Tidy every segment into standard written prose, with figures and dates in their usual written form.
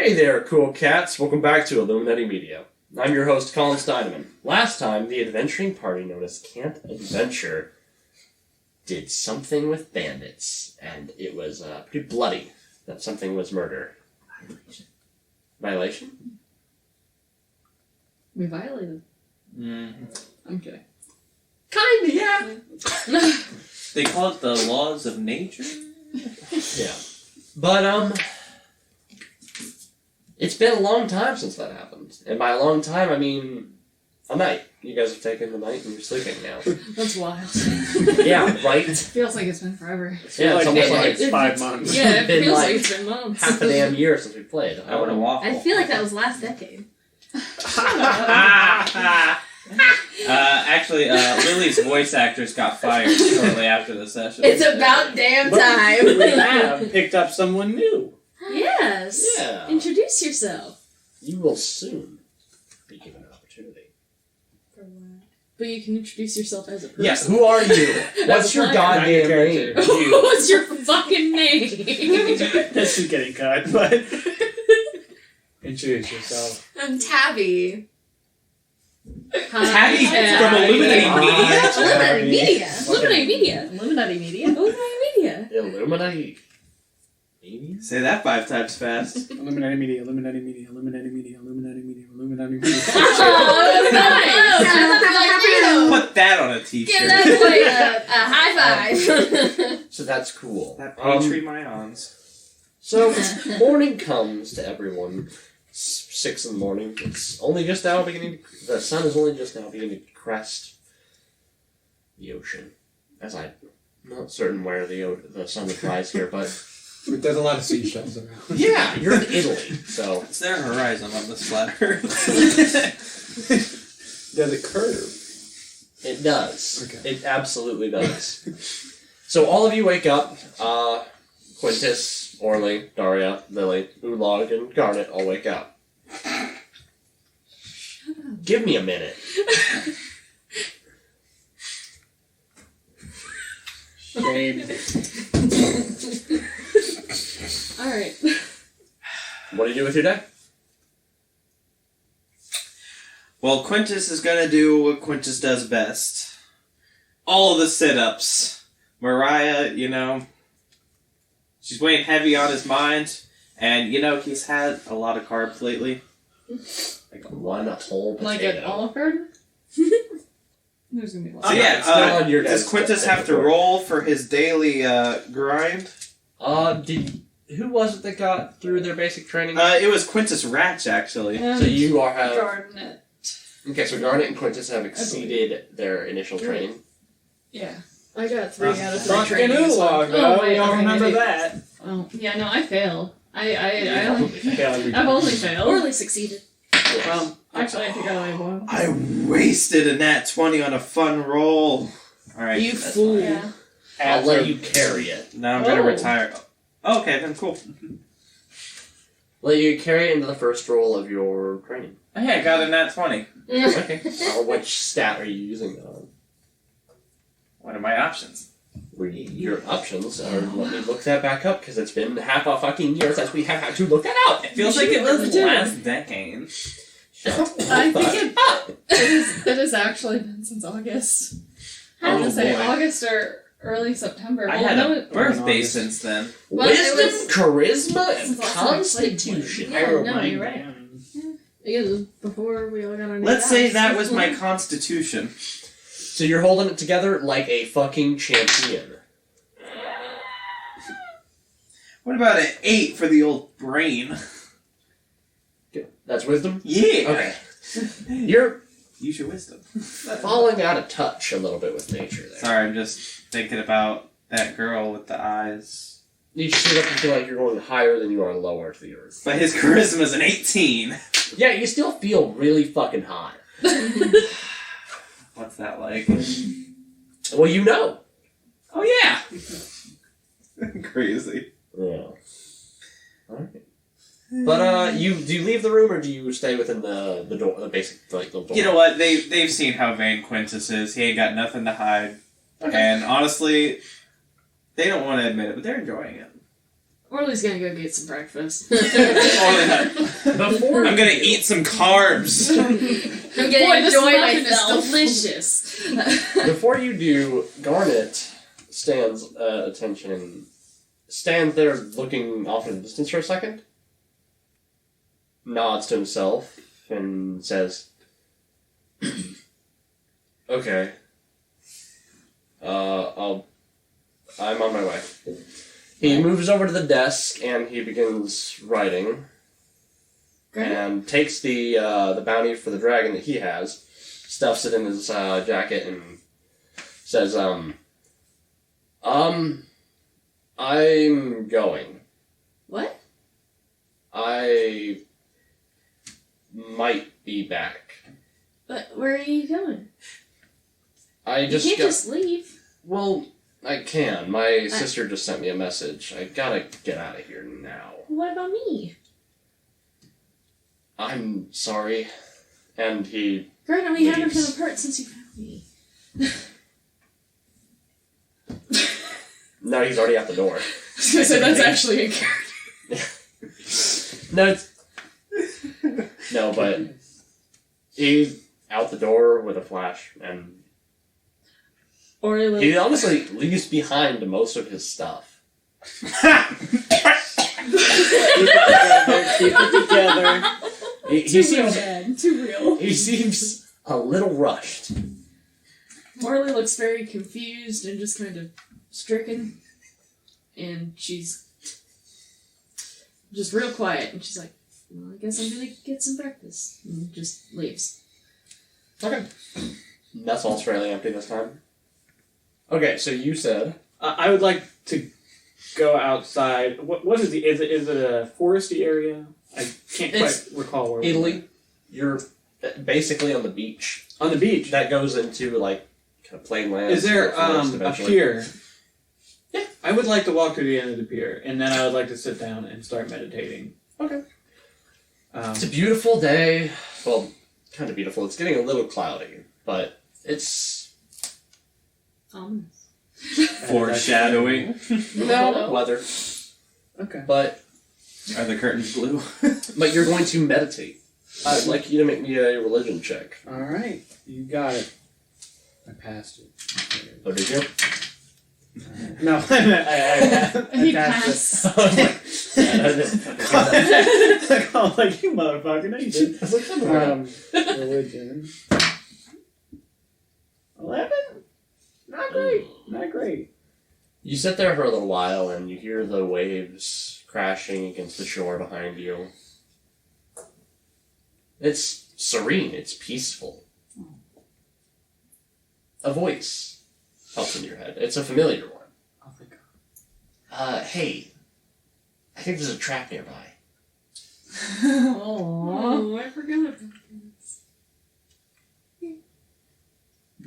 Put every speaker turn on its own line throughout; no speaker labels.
Hey there, cool cats. Welcome back to Illuminati Media. I'm your host, Colin Steineman. Last time, the adventuring party known as Camp Adventure did something with bandits, and it was pretty bloody. That something was murder. Violation?
We violated. I'm kidding.
Kinda, yeah.
They call it the laws of nature?
Yeah. But, it's been a long time since that happened. And by a long time, I mean a night. You guys have taken the night and you're sleeping now.
That's wild.
Yeah, right?
Feels like it's been forever.
Yeah, it's almost like
it's 5 months.
Yeah, it
been
feels
like
like it's been months.
half a damn year since we played.
I want a waffle.
I feel like that was last decade.
Actually, Lily's voice actors got fired shortly after the session.
It's about damn time.
We have picked up someone new.
Yes.
Yeah.
Introduce yourself.
You will soon be given an opportunity.
But you can introduce yourself as a person.
Yes, who are you? What's your goddamn name?
What's your fucking name?
This is getting cut, but introduce yourself.
I'm Tabby.
Tabby
Hi,
from Illuminati
Hi,
Media?
Illuminati Media.
Illuminati Media.
Illuminati Media.
Illuminati. Maybe?
Say that 5 times fast.
Illuminati Media, Illuminati Media, Illuminati Media, Illuminati Media, Illuminati Media.
Oh, nice.
Put that on a
Give
t-shirt.
that boy a high five.
So that's cool.
That Patreon Myons.
So morning comes to everyone. It's 6 in the morning. It's only just now beginning. The sun is only just now beginning to crest the ocean. As I'm not certain where the sun would rise here, but
There's a lot of seashells around.
yeah, you're in Italy, so
It's their horizon on this flat Earth.
Does it curve?
it does.
Okay.
It absolutely does. So all of you wake up. Quintus, Orly, Daria, Lily, Oolog, and Garnet all wake up. Give me a minute.
Shame.
Alright.
What do you do with your day?
Well, Quintus is gonna do what Quintus does best. All the sit-ups. Mariah, she's weighing heavy on his mind, and, he's had a lot of carbs lately.
Like one whole potato.
Like an Olive Garden? There's gonna be a lot.
So
it's still on your
does
desk
Quintus
at
have
the
to
door.
roll for his daily grind?
Who was it that got through their basic training?
It was Quintus Ratch, actually.
So you are have...
Garnet.
Okay, so Garnet and Quintus have exceeded their initial training.
Yeah. I got 3 out of 3
Fucking
trainings.
Oolog, though.
Oh, wait,
We all
okay,
remember
maybe.
that.
Oh, yeah, no, I failed. I
Probably
only... I've only failed.
Orly succeeded.
Yes.
Actually, I think I only won.
I wasted a nat 20 on a fun roll. Alright.
You
that's
fool.
fine.
Yeah.
I'll let you carry it.
Now I'm gonna
Oh.
retire. Oh, okay, then cool.
Let you carry it into the first roll of your training.
Hey, I got a nat 20.
Okay. Which stat are you using that on?
What are my options?
Your options are, let me look that back up, because it's been half a fucking year since we have had to look that up.
It feels like it was last decade.
I think it has actually been since August. I was
Oh,
gonna say
boy.
August or early September.
I
Well,
had
no,
a birthday since then.
Well, it
Wisdom,
was-
charisma, and
Since last time I played
constitution.
Yeah,
I wrote
no,
mine
you're right.
down.
it was before we all got our new
Let's say
dice.
that was my constitution.
So you're holding it together like a fucking champion.
What about an 8 for the old brain?
That's wisdom?
Yeah.
Okay. You're
Use your wisdom.
falling out of touch a little bit with nature there.
Sorry, I'm just thinking about that girl with the eyes.
You sit up and feel like you're going higher than you are lower to the earth.
But his charisma's an 18.
Yeah, you still feel really fucking hot.
What's that like?
Well, you know.
Oh, yeah. Crazy.
Yeah. Alright. But, do you leave the room or do you stay within the door, the basic, like, the door?
You know what? They've seen how vain Quintus is. He ain't got nothing to hide.
Okay.
And honestly, they don't want to admit it, but they're enjoying it.
Orly's gonna go get some breakfast.
Before
I'm gonna eat some carbs.
I'm
Boy,
gonna
this
enjoy
muffin
myself.
is delicious.
Before you do, Garnet stands attention and stands there looking off in the distance for a second, nods to himself, and says, "Okay. I'm on my way." He moves over to the desk and he begins writing.
Great.
And takes the bounty for the dragon that he has, stuffs it in his jacket, and says, I'm going.
What?
I might be back.
But where are you going?
I
You
just
can't
got...
just leave.
Well, I can. My sister just sent me a message. I gotta get out of here now.
What about me?
I'm sorry. And he...
Granted, we haven't been
Leaves.
apart since you found me.
No, he's already out the door.
So that's actually a character.
No, it's... No, but... He's out the door with a flash, and...
Or
He honestly leaves behind most of his stuff.
Keep it together.
He seems...
bad. Too real.
He seems a little rushed.
Morley looks very confused and just kind of stricken. And she's just real quiet. And she's like, well, I guess I'm gonna get some breakfast. And just leaves.
Okay. That's all fairly empty this time. Okay, so you said...
I would like to go outside. What is the? Is it a foresty area? I can't
It's
quite recall where.
Italy. You're basically on the beach.
On the beach.
That goes into, like, kind of plain land.
Is there
forest
a
eventually.
pier?
Yeah.
I would like to walk to the end of the pier, and then I would like to sit down and start meditating.
Okay. It's a beautiful day. Well, kind of beautiful. It's getting a little cloudy, but it's...
Ominous.
Foreshadowing.
No, weather.
Okay.
But
Are the curtains blue?
you're going to meditate. I'd like you to make me a religion check.
All right, you got it. I passed it.
Oh, did you?
No, I
He
passed
passed.
it. I call like you motherfucker. No, you didn't.
I was like, come on.
Religion. 11? Not great. Not great.
You sit there for a little while and you hear the waves crashing against the shore behind you. It's serene. It's peaceful. A voice pops into your head. It's a familiar one.
Oh my god.
Hey, I think there's a trap nearby.
Oh, I forgot about this.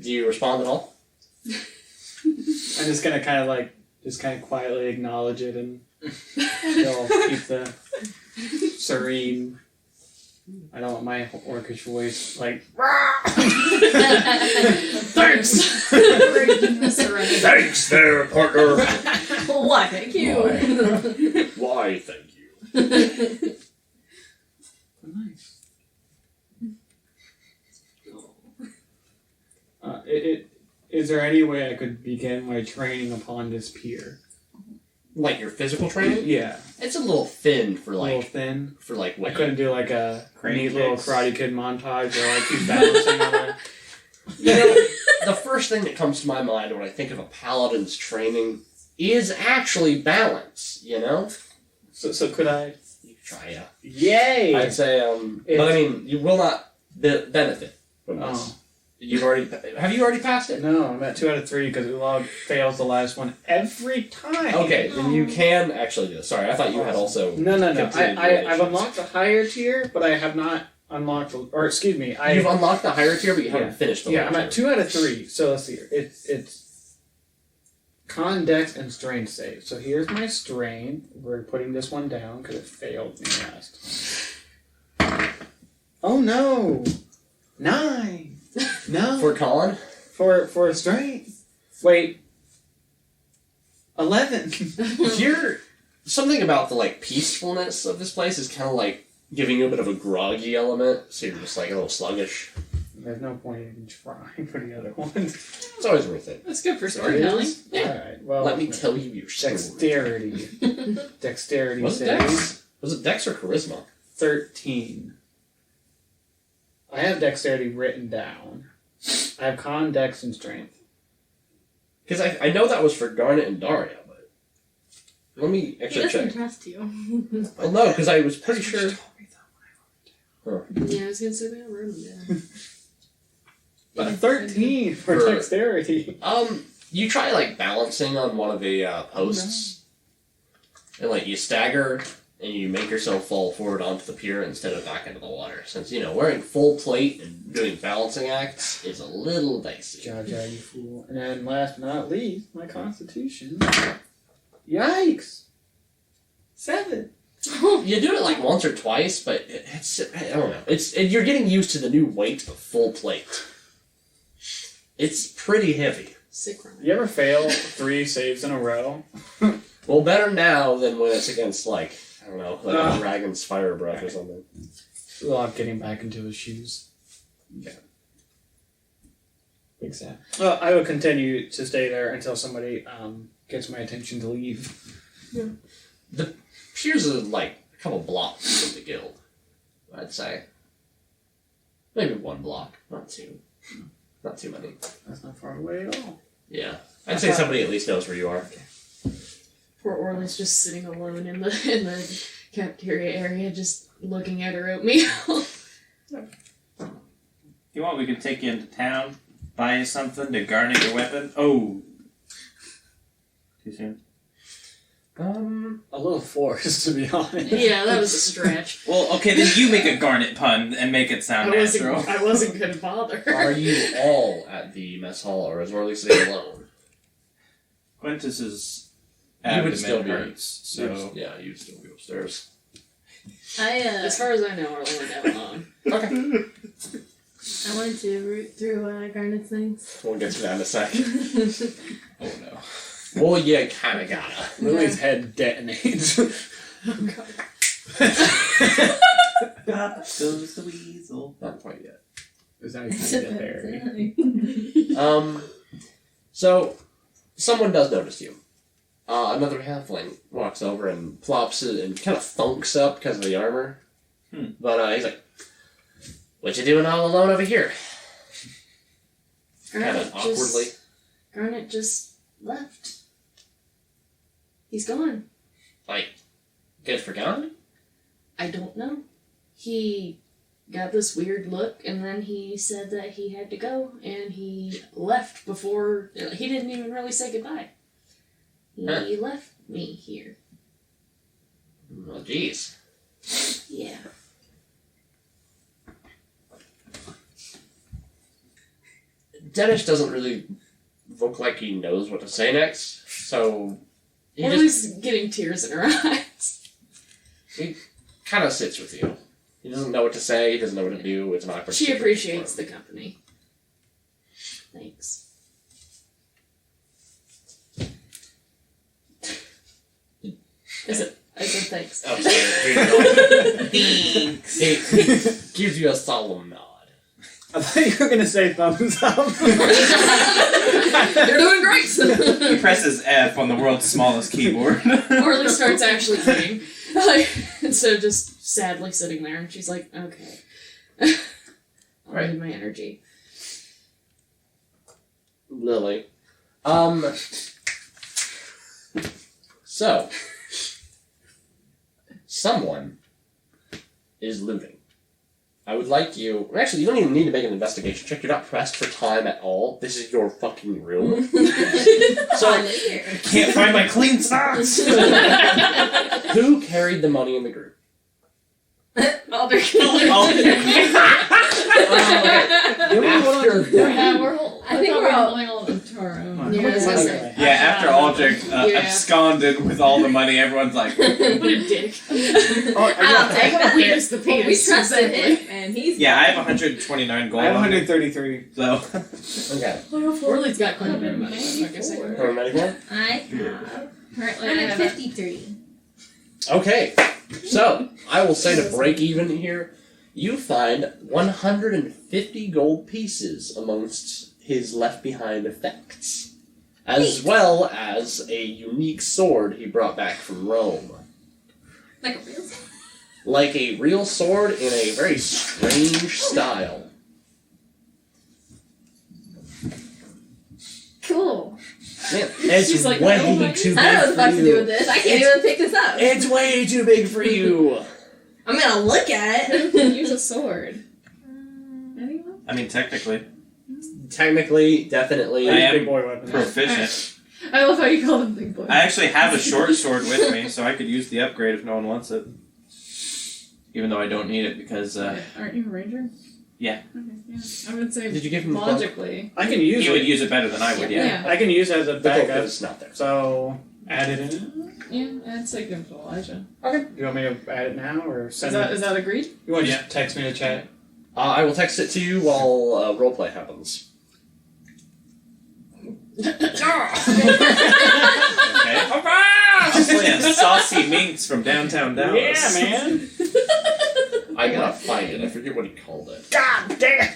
Do you respond at all?
I'm just gonna kind of quietly acknowledge it and still keep the serene. I don't want my orcish voice like.
Thanks!
Breaking the serenity.
Thanks there, partner!
Why, thank you.
Why, thank you.
Nice. Is there any way I could begin my training upon this pier?
Like your physical training?
Yeah,
It's a little thin for
a little
like
thin.
I
I couldn't do like a
Crane
neat little
kicks.
Karate Kid montage where like he's balancing on a.
You know, the first thing that comes to my mind when I think of a paladin's training is actually balance, you know?
So could I?
You can try, yeah.
Yay!
I'd say, but I mean, you will not benefit from this.
Oh.
Have you already passed it?
No, I'm at 2 out of 3 because Ulog fails the last one every time.
Okay, then you can actually do this. Sorry, I thought you had also...
No.
continued
I've
relations.
unlocked the higher tier, but I have not unlocked. Or excuse me,
You've unlocked the higher tier, but you
Yeah.
haven't finished the
Yeah,
lower
I'm at
tier.
2 out of 3. So let's see here. It's con, dex, and strain save. So here's my strain. We're putting this one down because it failed me last time. Oh no! 9. No.
For Colin?
For strain. Wait. 11.
something about the like peacefulness of this place is kind of like giving you a bit of a groggy element, so you're just like a little sluggish.
There's no point in trying for the other one.
It's always worth it.
That's good for storytelling.
Alright, well.
Let me tell you your story.
Dexterity. Dexterity
Was it
saves.
Dex? Was it Dex or Charisma?
13. I have dexterity written down. I have con, dex, and strength.
Because I know that was for Garnet and Daria, but let me
He
actually
doesn't
check.
trust you.
Well, no, because I was pretty sure.
Yeah, I was gonna say that. Wrote them down.
But 13 for
For-
dexterity.
You try like balancing on one of the posts, and like you stagger and you make yourself fall forward onto the pier instead of back into the water. Since wearing full plate and doing balancing acts is a little dicey.
Jaja, you fool. And then last but not least, my constitution. Yikes! 7.
You do it like once or twice, but it's I don't know. You're getting used to the new weight of full plate. It's pretty heavy.
Sick run.
You ever fail 3 saves in a row?
Well, better now than when it's against like I don't know, like
Ah.
a dragon's fire breath or something.
Love getting back into his shoes.
Yeah. Big sad.
Well, I will continue to stay there until somebody gets my attention to leave.
Here's like a couple blocks from the guild, I'd say. Maybe 1 block, not 2. Not too many.
That's not far away at all.
Yeah. I'd say somebody at least knows where you are.
Poor Orly's just sitting alone in the cafeteria area, just looking at her oatmeal.
If you want, we can take you into town, buy you something to garnet your weapon. Oh. Too soon?
A little forced, to be honest.
Yeah, that was a stretch.
Well, okay, then you make a garnet pun and make it sound natural.
I wasn't gonna bother.
Are you all at the mess hall, or is Orly sitting alone?
Quintus's
You would
abdomen
still be-
hurts, so...
Yeah, you'd still be upstairs.
As far as I know, Orly went down alone.
Okay.
I wanted to root through Garnet's things.
We'll get to that in a sec.
Oh no.
Well, yeah, kinda gotta.
Lily's head detonates.
Oh god.
Up goes the weasel.
Not quite yet.
Is that how you get there?
So, someone does notice you. Another halfling walks over and plops it and kind of thunks up because of the armor. But he's like, "What you doing all alone over here?" Kind of awkwardly.
Garnet just left. He's gone.
Like, good for gone?
I don't know. He got this weird look, and then he said that he had to go, and he left before... He didn't even really say goodbye. He left me here.
Well, jeez.
Yeah.
Dennis doesn't really look like he knows what to say next, so he just
Orly's getting tears in her eyes.
kind of sits with you. He doesn't know what to say, he doesn't know what to do, it's an awkward
She
situation
appreciates
for
the
him.
company. Thanks. I said thanks.
Oh, sorry.
Thanks.
He gives you a solemn nod.
I thought you were going to say thumbs up.
You're doing great!
He presses F on the world's smallest keyboard.
Orly starts actually eating. Instead of just sadly sitting there, and she's like, okay. I'll
Right.
need my energy.
Lily. So, someone is looting. I would like you... Actually, you don't even need to make an investigation check. You're not pressed for time at all. This is your fucking room. So,
Can't find my clean socks!
who carried the money in the group?
Alder.
After that,
Yeah, we're all. I think we're all.
all to our own.
Yeah,
Yeah,
that's
that's
okay.
Yeah, after Aldrich
Yeah.
absconded with all the mony, everyone's like,
What a dick.
I'll take it.
We just the
Well, we
penis.
trusted
exactly.
him, and he's.
yeah, I have 129 gold.
I have
on me,
133.
So,
okay.
Orly's got quite a bit of money. Like I said.
Paramedic one?
I have. Currently, I have 53.
Okay, so I will say to break even here, you find 150 gold pieces amongst his left behind effects, as well as a unique sword he brought back from Rome.
Like a real sword?
Like a real sword in a very strange style.
Cool.
Man, it's
She's like,
way
oh my
too big
I don't know what the
for
fuck to do
you.
with this. I can't even pick this up.
It's way too big for you.
I'm gonna look at
You
it.
can use a sword. Anyone?
I mean, technically,
Technically, definitely.
I am
Big boy weapon.
proficient.
I love how you call them big boy.
I actually have a short sword with me, so I could use the upgrade if no one wants it. Even though I don't need it because
Aren't you a ranger?
Yeah.
Okay, yeah. I would say
Did you give him the
logically.
I can use
he would
it.
use it better than I would. Yeah.
I can use it as a
The
backup.
cloak is not there.
So add it in.
Yeah, I'd say give it to Elijah.
Okay. You want me to add it now or
Is
send
that
it?
is that agreed?
You want to just text me to chat?
I will text it to you while roleplay happens.
Okay. Just playing saucy minx from downtown Dallas.
Yeah, man.
I gotta find it. I forget what he called it.
God damn.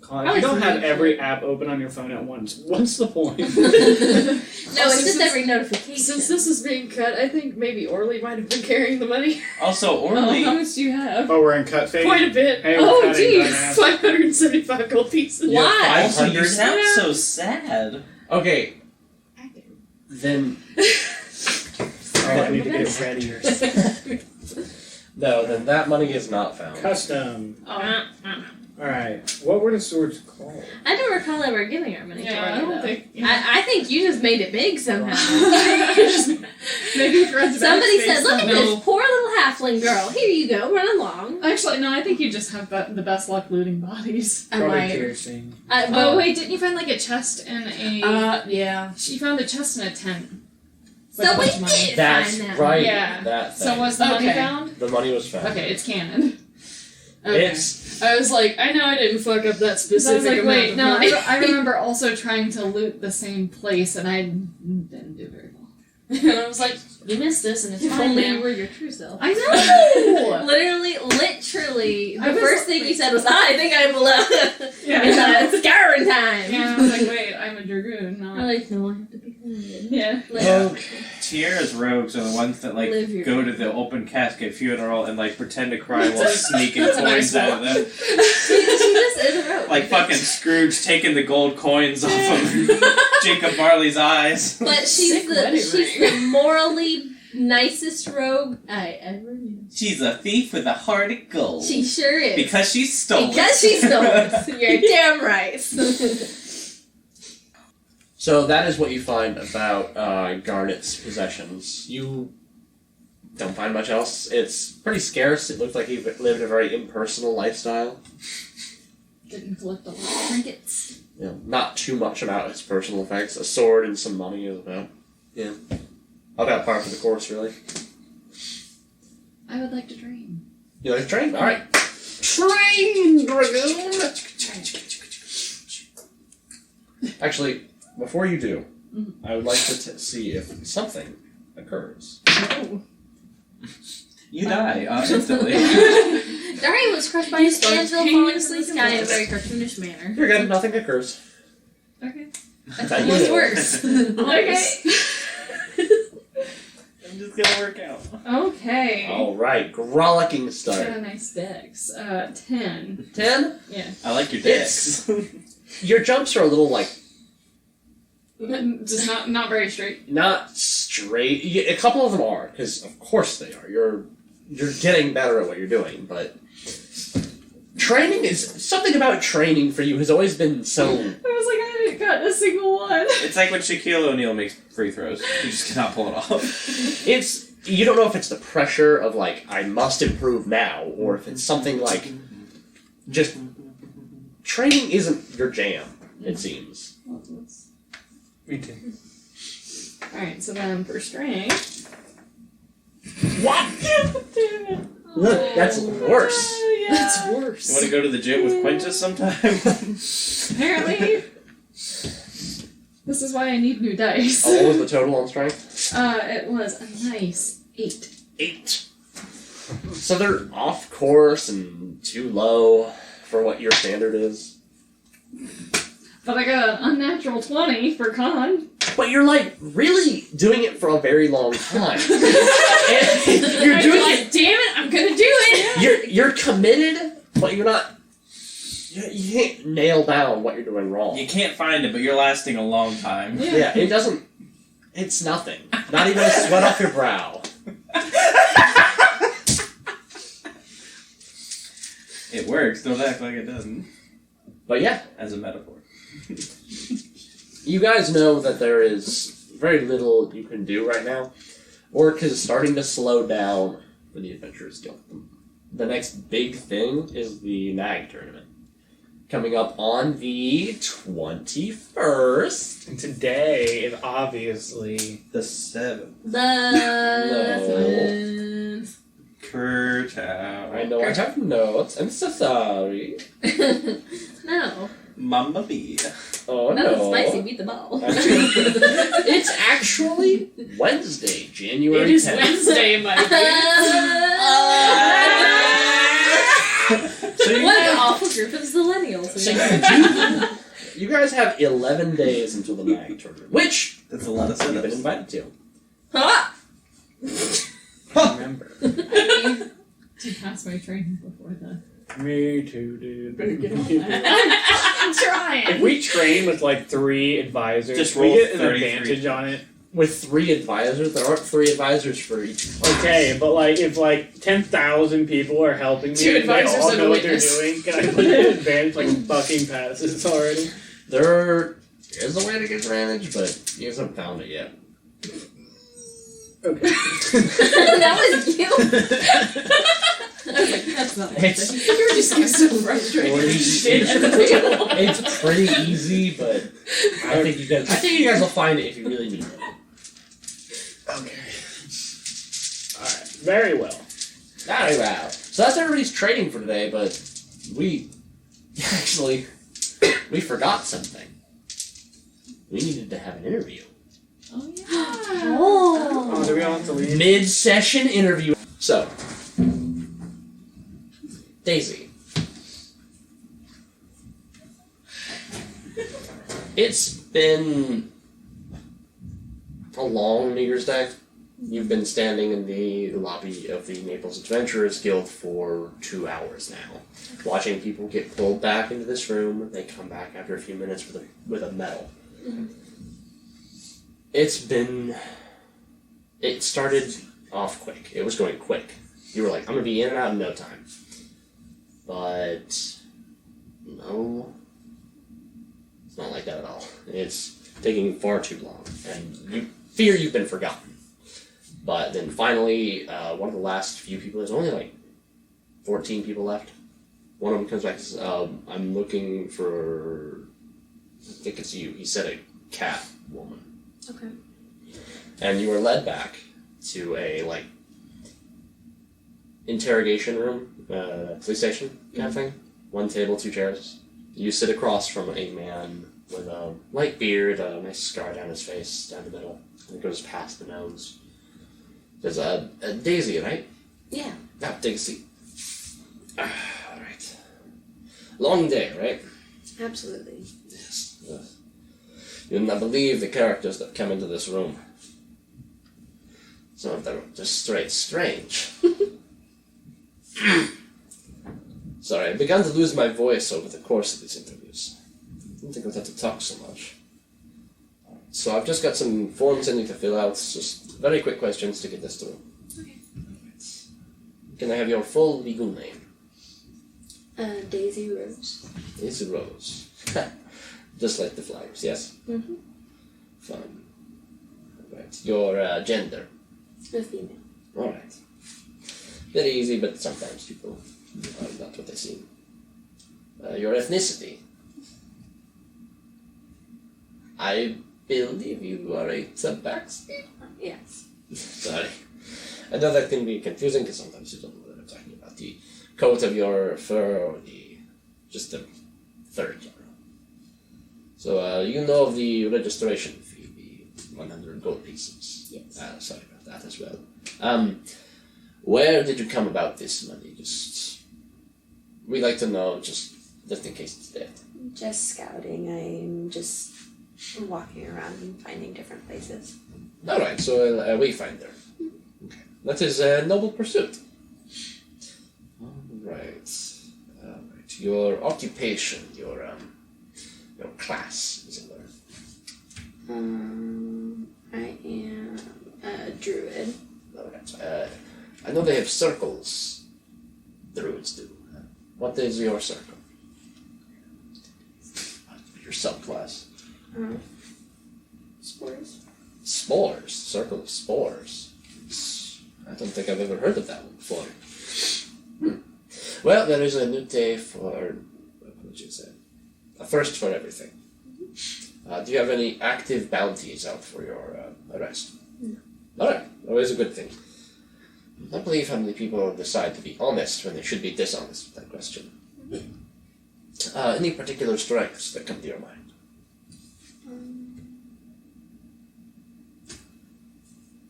Colin, if you don't have every app open on your phone at once, what's the point?
No, it's just every notification.
Since this is being cut, I think maybe Orly might have been carrying the money.
Also,
Oh,
Orly.
how much do you have?
Oh, we're in cut phase?
Quite a bit.
Hey, we're
Oh,
cutting,
geez,
dumbass.
575 gold pieces.
Yeah,
Why?
Also, you
500.
sound so sad.
Okay, then
Oh, I need to get it ready.
no, then that money is not found.
Custom.
Oh,
Alright. What were the swords called?
I don't recall ever giving our money to
yeah, I
Orly,
don't
though.
think.
I think you just made it big somehow.
Maybe threads
Somebody said, "Look at
no.
this poor little halfling girl. Here you go, run along."
Actually, no, I think you just have the best luck looting bodies.
I
Probably
might.
piercing.
Oh, wait, didn't you find like a chest and a.
Yeah.
She found a chest and a tent.
So
With a
we
bunch of money.
did
That's
find that.
right.
Yeah.
That thing.
So was the money Okay. found?
The money was found.
Okay, it's canon. Okay.
It's
I was like, I know I didn't fuck up that
I was
specific
like,
amount
wait,
of
no,
money. I remember also trying to loot the same place, and I didn't do very well. And I was like,
You missed this, and it's
if
fine
only
now.
you were your true self.
I know. Literally, the
I was
first thing you said was, "I think I'm alone."
Yeah.
It's scouring time.
Yeah, I was like, wait, I'm a dragoon,
I'm
not.
like, no, I have to be good.
Yeah.
Like,
Tierra's rogues are the ones that like
Live your
go to the open casket funeral and like pretend to cry while sneaking
That's a
coins
nice
out of them.
she just is a rogue.
Like fucking Scrooge taking the gold coins off of Jacob Marley's eyes.
But
Sick wedding
she's
ring.
the morally nicest rogue I ever knew.
She's a thief with a heart of gold.
She sure is.
Because she stole
Because
it.
she stole it. You're damn right.
so that is what you find about Garnet's possessions. You don't find much else. It's pretty scarce. It looked like he lived a very impersonal lifestyle.
Didn't collect a lot of trinkets.
You know, not too much about his personal effects. A sword and some money is about par for the course, really.
I would like to dream.
You like to train? All right. Train, Dragoon! Actually, before you do, I would like to see if something occurs.
Oh.
You die instantly.
Darian was crushed by his
Starts
anvil
hanging
falling
in
asleep
the
sky in a
sky.
very cartoonish manner.
You're good. Nothing occurs.
Okay.
That you
What's
know.
worse?
I'm just gonna work out.
Okay.
All right. Grollicking
Got
start.
a nice dex. 10.
10.
Yeah.
I like your
It's-
dicks.
Your jumps are a little like
Just not very straight.
not straight. A couple of them are, because of course they are. You're getting better at what you're doing, but training is something about training for you has always been so.
I was like, I haven't gotten a single one.
It's like when Shaquille O'Neal makes free throws. You just cannot pull it off.
It's you don't know if it's the pressure of like I must improve now, or if it's something like just training isn't your jam. It seems.
Me too.
Alright, so then for strength.
What?
Damn it.
Look, that's worse.
Yeah. That's
You
worse.
want to go to the gym with Quintus sometime?
Apparently. This is why I need new dice.
Oh, what was the total on strength?
It was a nice 8.
8. So they're off course and too low for what your standard is.
But I got an unnatural 20 for con.
But you're like really doing it for a very long time. And you're doing
like, damn it, I'm gonna do it.
You're committed, but you're not. You can't nail down what you're doing wrong.
You can't find it, but you're lasting a long time.
Yeah, it doesn't. It's nothing. Not even a sweat off your brow.
It works. Don't act like it doesn't.
But yeah,
As a metaphor.
you guys know that there is very little you can do right now. Work is starting to slow down for the Adventurers Guild. The next big thing is the MAG tournament. Coming up on the 21st.
And today is obviously
The 7th.
The
Kurtown.
I know I have notes. I'm so sorry.
No.
Mamma mia.
Oh
Nothing
no.
spicy, beat the ball.
It's actually Wednesday, January 10th.
It is Wednesday, my
So you
What an
guys,
awful group of millennials.
So you guys have 11 days until the MAG tournament, which
that's a lot of
you've been
setups.
invited to.
Ha!
remember.
To pass my training before then.
Me too, dude.
I'm trying.
If we train with like 3 advisors,
Just
we
roll
get an
33.
advantage on it.
With 3 advisors, there aren't 3 advisors for each.
Okay, but like if like 10,000 people are helping me,
2
and they
advisors
all
and
know
a
what they're
witness.
doing. Can I put an advantage like fucking passes already?
There is a way to get advantage, but you guys haven't found it yet.
Okay.
That was you. I was like, that's not
It's,
You're just like so frustrated. Shit at the table.
it's pretty easy, but I think you guys will find it if you really need it.
Okay. Alright, very well.
Very well. So that's everybody's trading for today, but we actually we forgot something. We needed to have an interview.
Oh, yeah.
Oh, do we all have to leave?
Mid-session interview. So, Daisy. It's been a long New Year's Day. You've been standing in the lobby of the Naples Adventurers Guild for 2 hours now, watching people get pulled back into this room. They come back after a few minutes with a medal. It started off quick. It was going quick. You were like, I'm going to be in and out in no time. But, no. It's not like that at all. It's taking far too long. And you fear you've been forgotten. But then finally, one of the last few people, there's only like 14 people left. One of them comes back and says, I'm looking for, I think it's you. He said a cat woman.
Okay.
And you were led back to a, like, interrogation room, police station kind of thing. 1 table, 2 chairs. You sit across from a man with a light beard, a nice scar down his face, down the middle. And it goes past the nose. There's a Daisy, right?
Yeah.
Ah, take a seat. Alright. Long day, right?
Absolutely.
Yes. You'll not believe the characters that come into this room. Some of them are just straight strange. Sorry, I began to lose my voice over the course of these interviews. I didn't think I'd have to talk so much. So I've just got some forms I need to fill out, just very quick questions to get this through.
Okay.
Can I have your full legal name?
Daisy Rose.
Daisy Rose. Just like the flowers, yes?
Mm-hmm.
Fine. Right. Your gender?
A female.
Alright. Very easy, but sometimes people are not what they seem. Your ethnicity? I believe you are a Tabaxi?
Yes.
Sorry. I know that can be confusing because sometimes you don't know what I'm talking about. The coat of your fur or just the third general. So, you know of the registration fee, the 100 gold pieces.
Yes.
Sorry about that as well. Where did you come about this money? We'd like to know, just in case it's dead.
Just scouting. I'm just walking around and finding different places.
Alright, so a wayfinder. Okay. That is a noble pursuit. Alright. Your occupation, your class, as it were.
I am a druid.
Alright. I know they have circles. Druids do. What is your circle? Your subclass.
Spores.
Spores. Circle of spores. I don't think I've ever heard of that one before. Well, there is a new day for... What would you say? A first for everything. Do you have any active bounties out for your arrest?
No.
Alright. Always a good thing. I don't believe how many people decide to be honest when they should be dishonest with that question. Any particular strengths that come to your mind?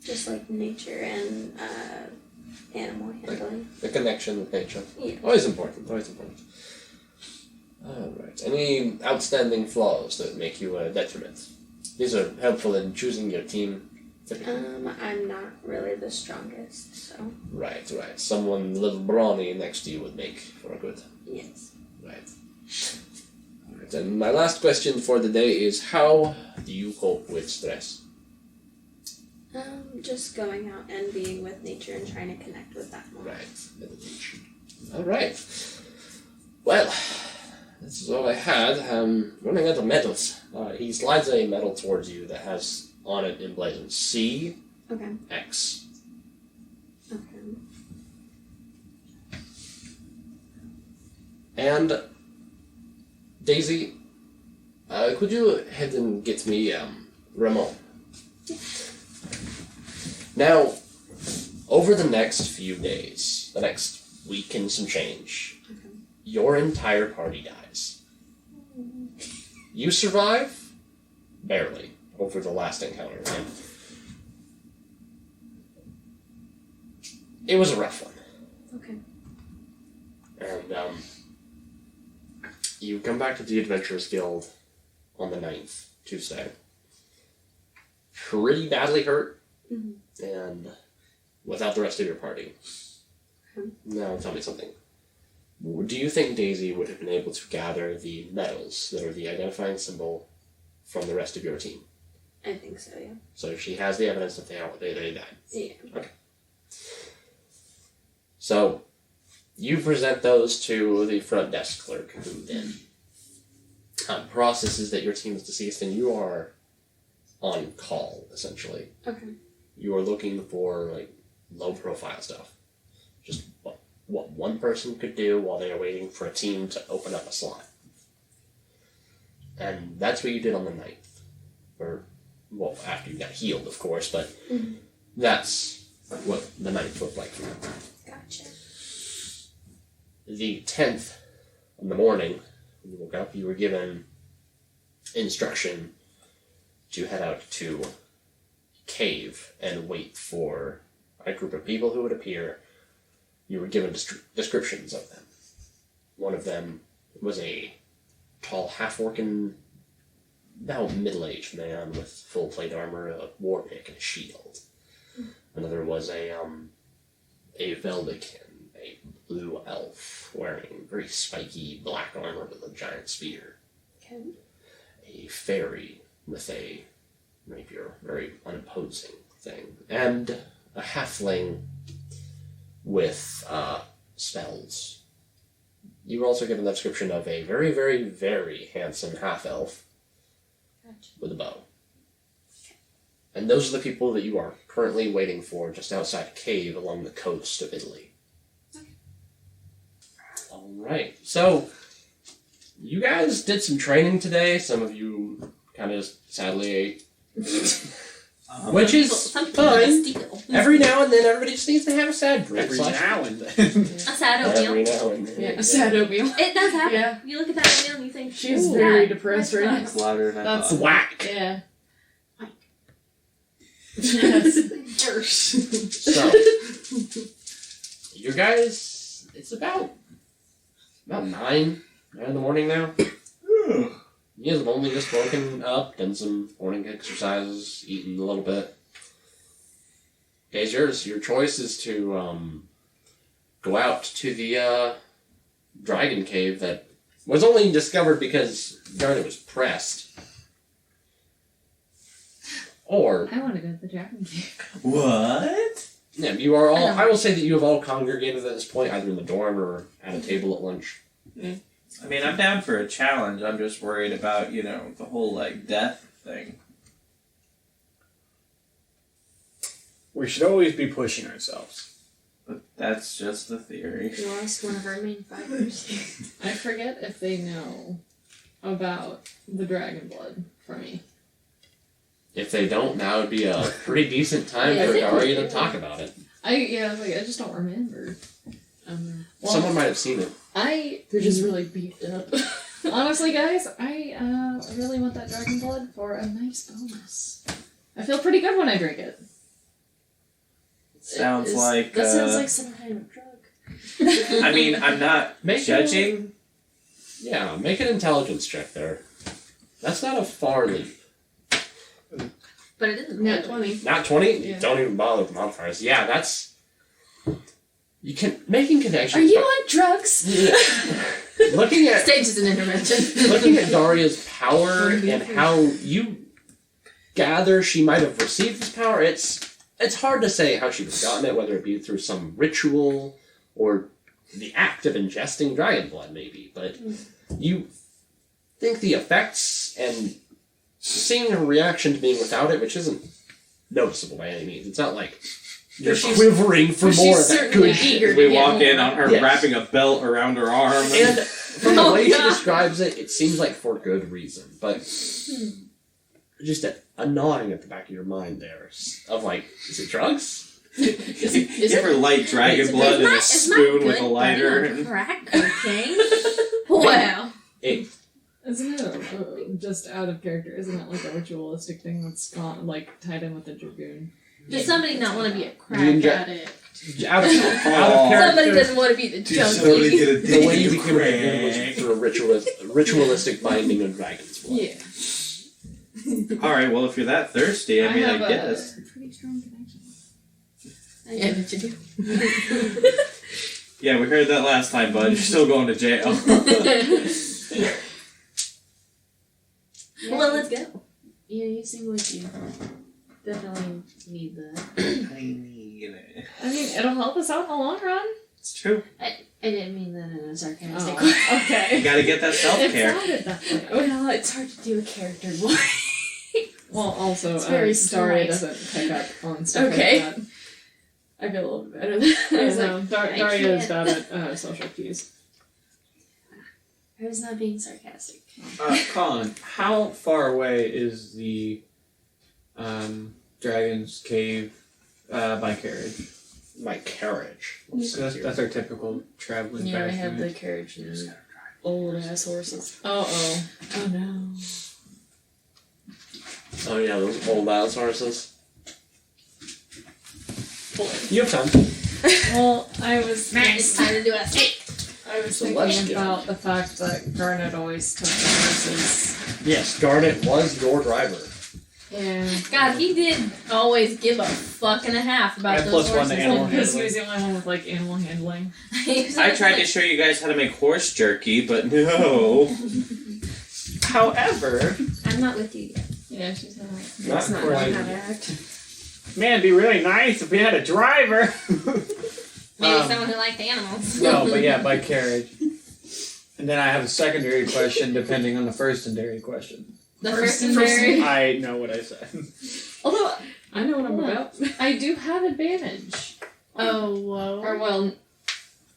Just like nature and animal handling.
The connection with nature.
Yeah.
Always important. Alright. Any outstanding flaws that make you a detriment? These are helpful in choosing your team.
I'm not really the strongest, so.
Right. Someone a little brawny next to you would make for a good.
Yes.
Right. Alright, and my last question for the day is, how do you cope with stress?
Just going out and being with nature and trying to connect with that more.
Right. Meditation. Alright. Well, this is all I had. I'm running out of medals. He slides a medal towards you that has on it emblazoned C.
Okay.
X.
Okay.
And Daisy, could you head and get me Ramon?
Yeah.
Now, over the next few days, the next week and some change, your entire party dies. You survive? Barely. Over the last encounter. And it was a rough one.
Okay.
And you come back to the Adventurers Guild on the 9th, Tuesday. Pretty badly hurt.
Mm-hmm.
And without the rest of your party.
Okay.
Now tell me something. Do you think Daisy would have been able to gather the medals that are the identifying symbol from the rest of your team?
I think so, yeah.
So she has the evidence that they died.
Yeah.
Okay. So you present those to the front desk clerk, who then processes that your team is deceased, and you are on call, essentially.
Okay.
You are looking for low-profile stuff. Just what one person could do while they are waiting for a team to open up a slot. And that's what you did on the 9th. Or, well, after you got healed, of course, but that's what the 9th looked like for you.
Gotcha.
The 10th, in the morning, when you woke up, you were given instruction to head out to cave and wait for a group of people who would appear. You were given descriptions of them. One of them was a tall, half-orc, about middle-aged man with full plate armor, a war pick, and a shield. Another was a Veldican, a blue elf, wearing very spiky black armor with a giant spear.
Okay.
A fairy with a rapier, very unopposing thing. And a halfling with spells. You were also given the description of a very, very, very handsome half-elf with a bow. And those are the people that you are currently waiting for just outside a cave along the coast of Italy. Alright, so you guys did some training today. Some of you kind of sadly ate. Which is
Some people gotta
fine.
steal.
Every now and then, everybody just needs to have a sad drink.
Every
slash-
now and then.
A sad
Every
oatmeal.
now and then.
Yeah, a sad oatmeal.
It does happen.
Yeah.
You look at that oatmeal and you think,
She's
"Ooh,
very
that
depressed
sucks."
right now.
It's louder than I
That's
thought.
Whack!
Yeah. Yes.
Dirt.
So, you guys, it's about 9 in the morning now. You guys have only just woken up, done some morning exercises, eaten a little bit. Day's yours. Your choice is to go out to the dragon cave that was only discovered because Garnet was pressed. Or,
I want to go to the dragon cave.
What?
yeah, you are all, I will say that you have all congregated at this point, either in the dorm or at a table at lunch.
I mean, I'm down for a challenge. I'm just worried about, the whole, death thing.
We should always be pushing ourselves.
But that's just a theory.
We lost one of our main fighters.
I forget if they know about the dragon blood for me.
If they don't, now would be a pretty decent time
Yeah,
for
they
Daria
do.
to talk about it.
I just don't remember. Well,
Someone might have seen it.
They're just really beefed up. Honestly, guys, I really want that dragon blood for a nice bonus. I feel pretty good when I drink it.
Sounds like.
That sounds like some kind of drug.
I mean, I'm not
Make
judging.
Yeah, make an intelligence check there. That's not a far leap.
But it isn't.
Nat 20.
Not 20?
Yeah.
Don't even bother with modifiers. Yeah, that's... Making connections...
Are you on drugs?
Yeah. Looking at...
Stage is an intervention.
Looking at Daria's power and how you gather she might have received this power, it's hard to say how she would have gotten it, whether it be through some ritual or the act of ingesting dragon blood, maybe. But you think the effects and seeing her reaction to being without it, which isn't noticeable by any means. It's not like you're quivering for more of that good shit.
We walk in on her
Yes.
wrapping a belt around her arm.
And from the way she
God.
describes it, it seems like for good reason. But just a gnawing at the back of your mind there of like, is it drugs?
You ever light dragon blood in a spoon with a lighter?
Is my good buddy on crack cocaine? Wow.
Isn't it just out of character? Isn't it like a ritualistic thing that's gone, like tied in with the dragoon?
Does somebody not want to be a crack
You inject-
addict?
Out of
Somebody
character,
doesn't want to be the
Did somebody
junkie.
get a
the way you
dig
became a dragoon was
crack?
through a ritualistic binding of dragon's blood.
Yeah.
Alright, well, if you're that thirsty, I mean, I
have
guess.
a pretty strong connection.
Yeah, but you do.
Yeah, we heard that last time, bud. You're still going to jail.
Well, let's go.
Yeah, you seem like you
Definitely need that.
I need it.
I mean, it'll help us out in the long run.
It's true.
I didn't mean that in a sarcastic
Oh,
way.
You
okay.
gotta get that
It
self-care.
sounded that way.
Well, it's hard to do a character voice.
Well, also,
It's very
Daria
slight.
doesn't pick up on stuff
Okay.
like that.
I feel a little bit better than
I
I was
know.
like,
Daria is
can't.
bad at social cues.
I was not being sarcastic.
Colin, how far away is the Dragon's Cave by carriage?
My carriage.
So that's our typical traveling
Yeah, we
fashion.
have the carriage and old ass horses.
Oh.
Oh no.
Oh yeah, those old ass horses. You have time.
Well, I was
Matt, it's time to do a steak.
I was
So let's
thinking
get
about the fact that Garnet always took the horses.
Yes, Garnet was your driver.
Yeah.
God, he did always give a fuck and a half about
And
those
plus one to
horses.
animal
Because he was the only one with like animal handling.
He was
I
like-
tried to show you guys how to make horse jerky, but no. However,
I'm not with you yet.
Yeah, she's not.
That's not
quite.
how to act.
Man, it'd be really nice if we had a driver.
Maybe someone who liked animals.
No, but yeah, by carriage. And then I have a secondary question depending on the firstandary question.
The
First
first
and
and very.
I know what I said.
Although I know what I'm
Hold on.
about. I do have advantage.
Oh, whoa.
Or well,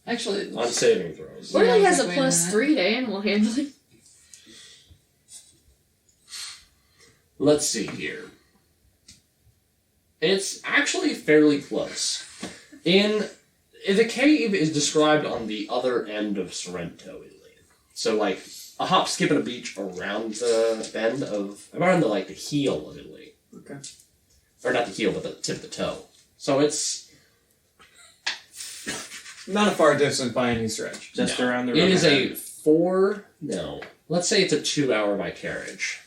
actually,
On saving throws.
Literally
Yeah,
has a
wait a
plus
minute.
3 to animal handling.
Let's see here. It's actually fairly close. The cave is described on the other end of Sorrento, Italy. So like a hop, skip, and a beach around the bend of around the heel of Italy.
Okay.
or not the heel, but the tip of the toe. So it's
Not a far distance by any stretch.
Just
No.
around the
it
river.
is a 4. No, let's say it's a 2-hour by carriage.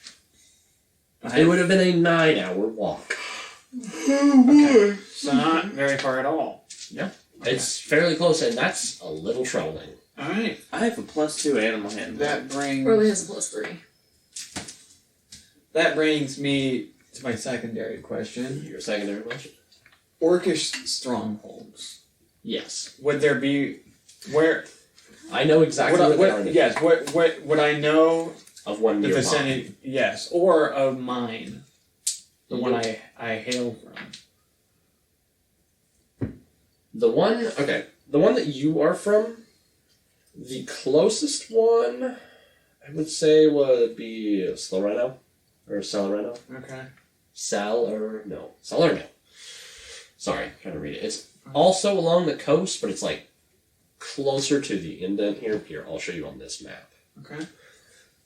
It would have been a 9-hour walk.
Okay. So not very far at all.
It's fairly close, and that's a little troubling.
Alright.
I have a +2 animal handling.
That brings
Orly has a +3.
That brings me to my secondary question.
Your secondary question?
Orcish strongholds.
Yes.
Would there be where?
I know exactly
Would I,
where they are.
yes. What would I know
Of one
the
nearby.
vicinity? Yes, or of mine, the one I hail from.
The one that you are from, the closest one, I would say would be Salerno, or Salerno.
Okay.
Salerno. Sorry, trying to read it. It's also along the coast, but it's like closer to the indent here. Here, I'll show you on this map.
Okay.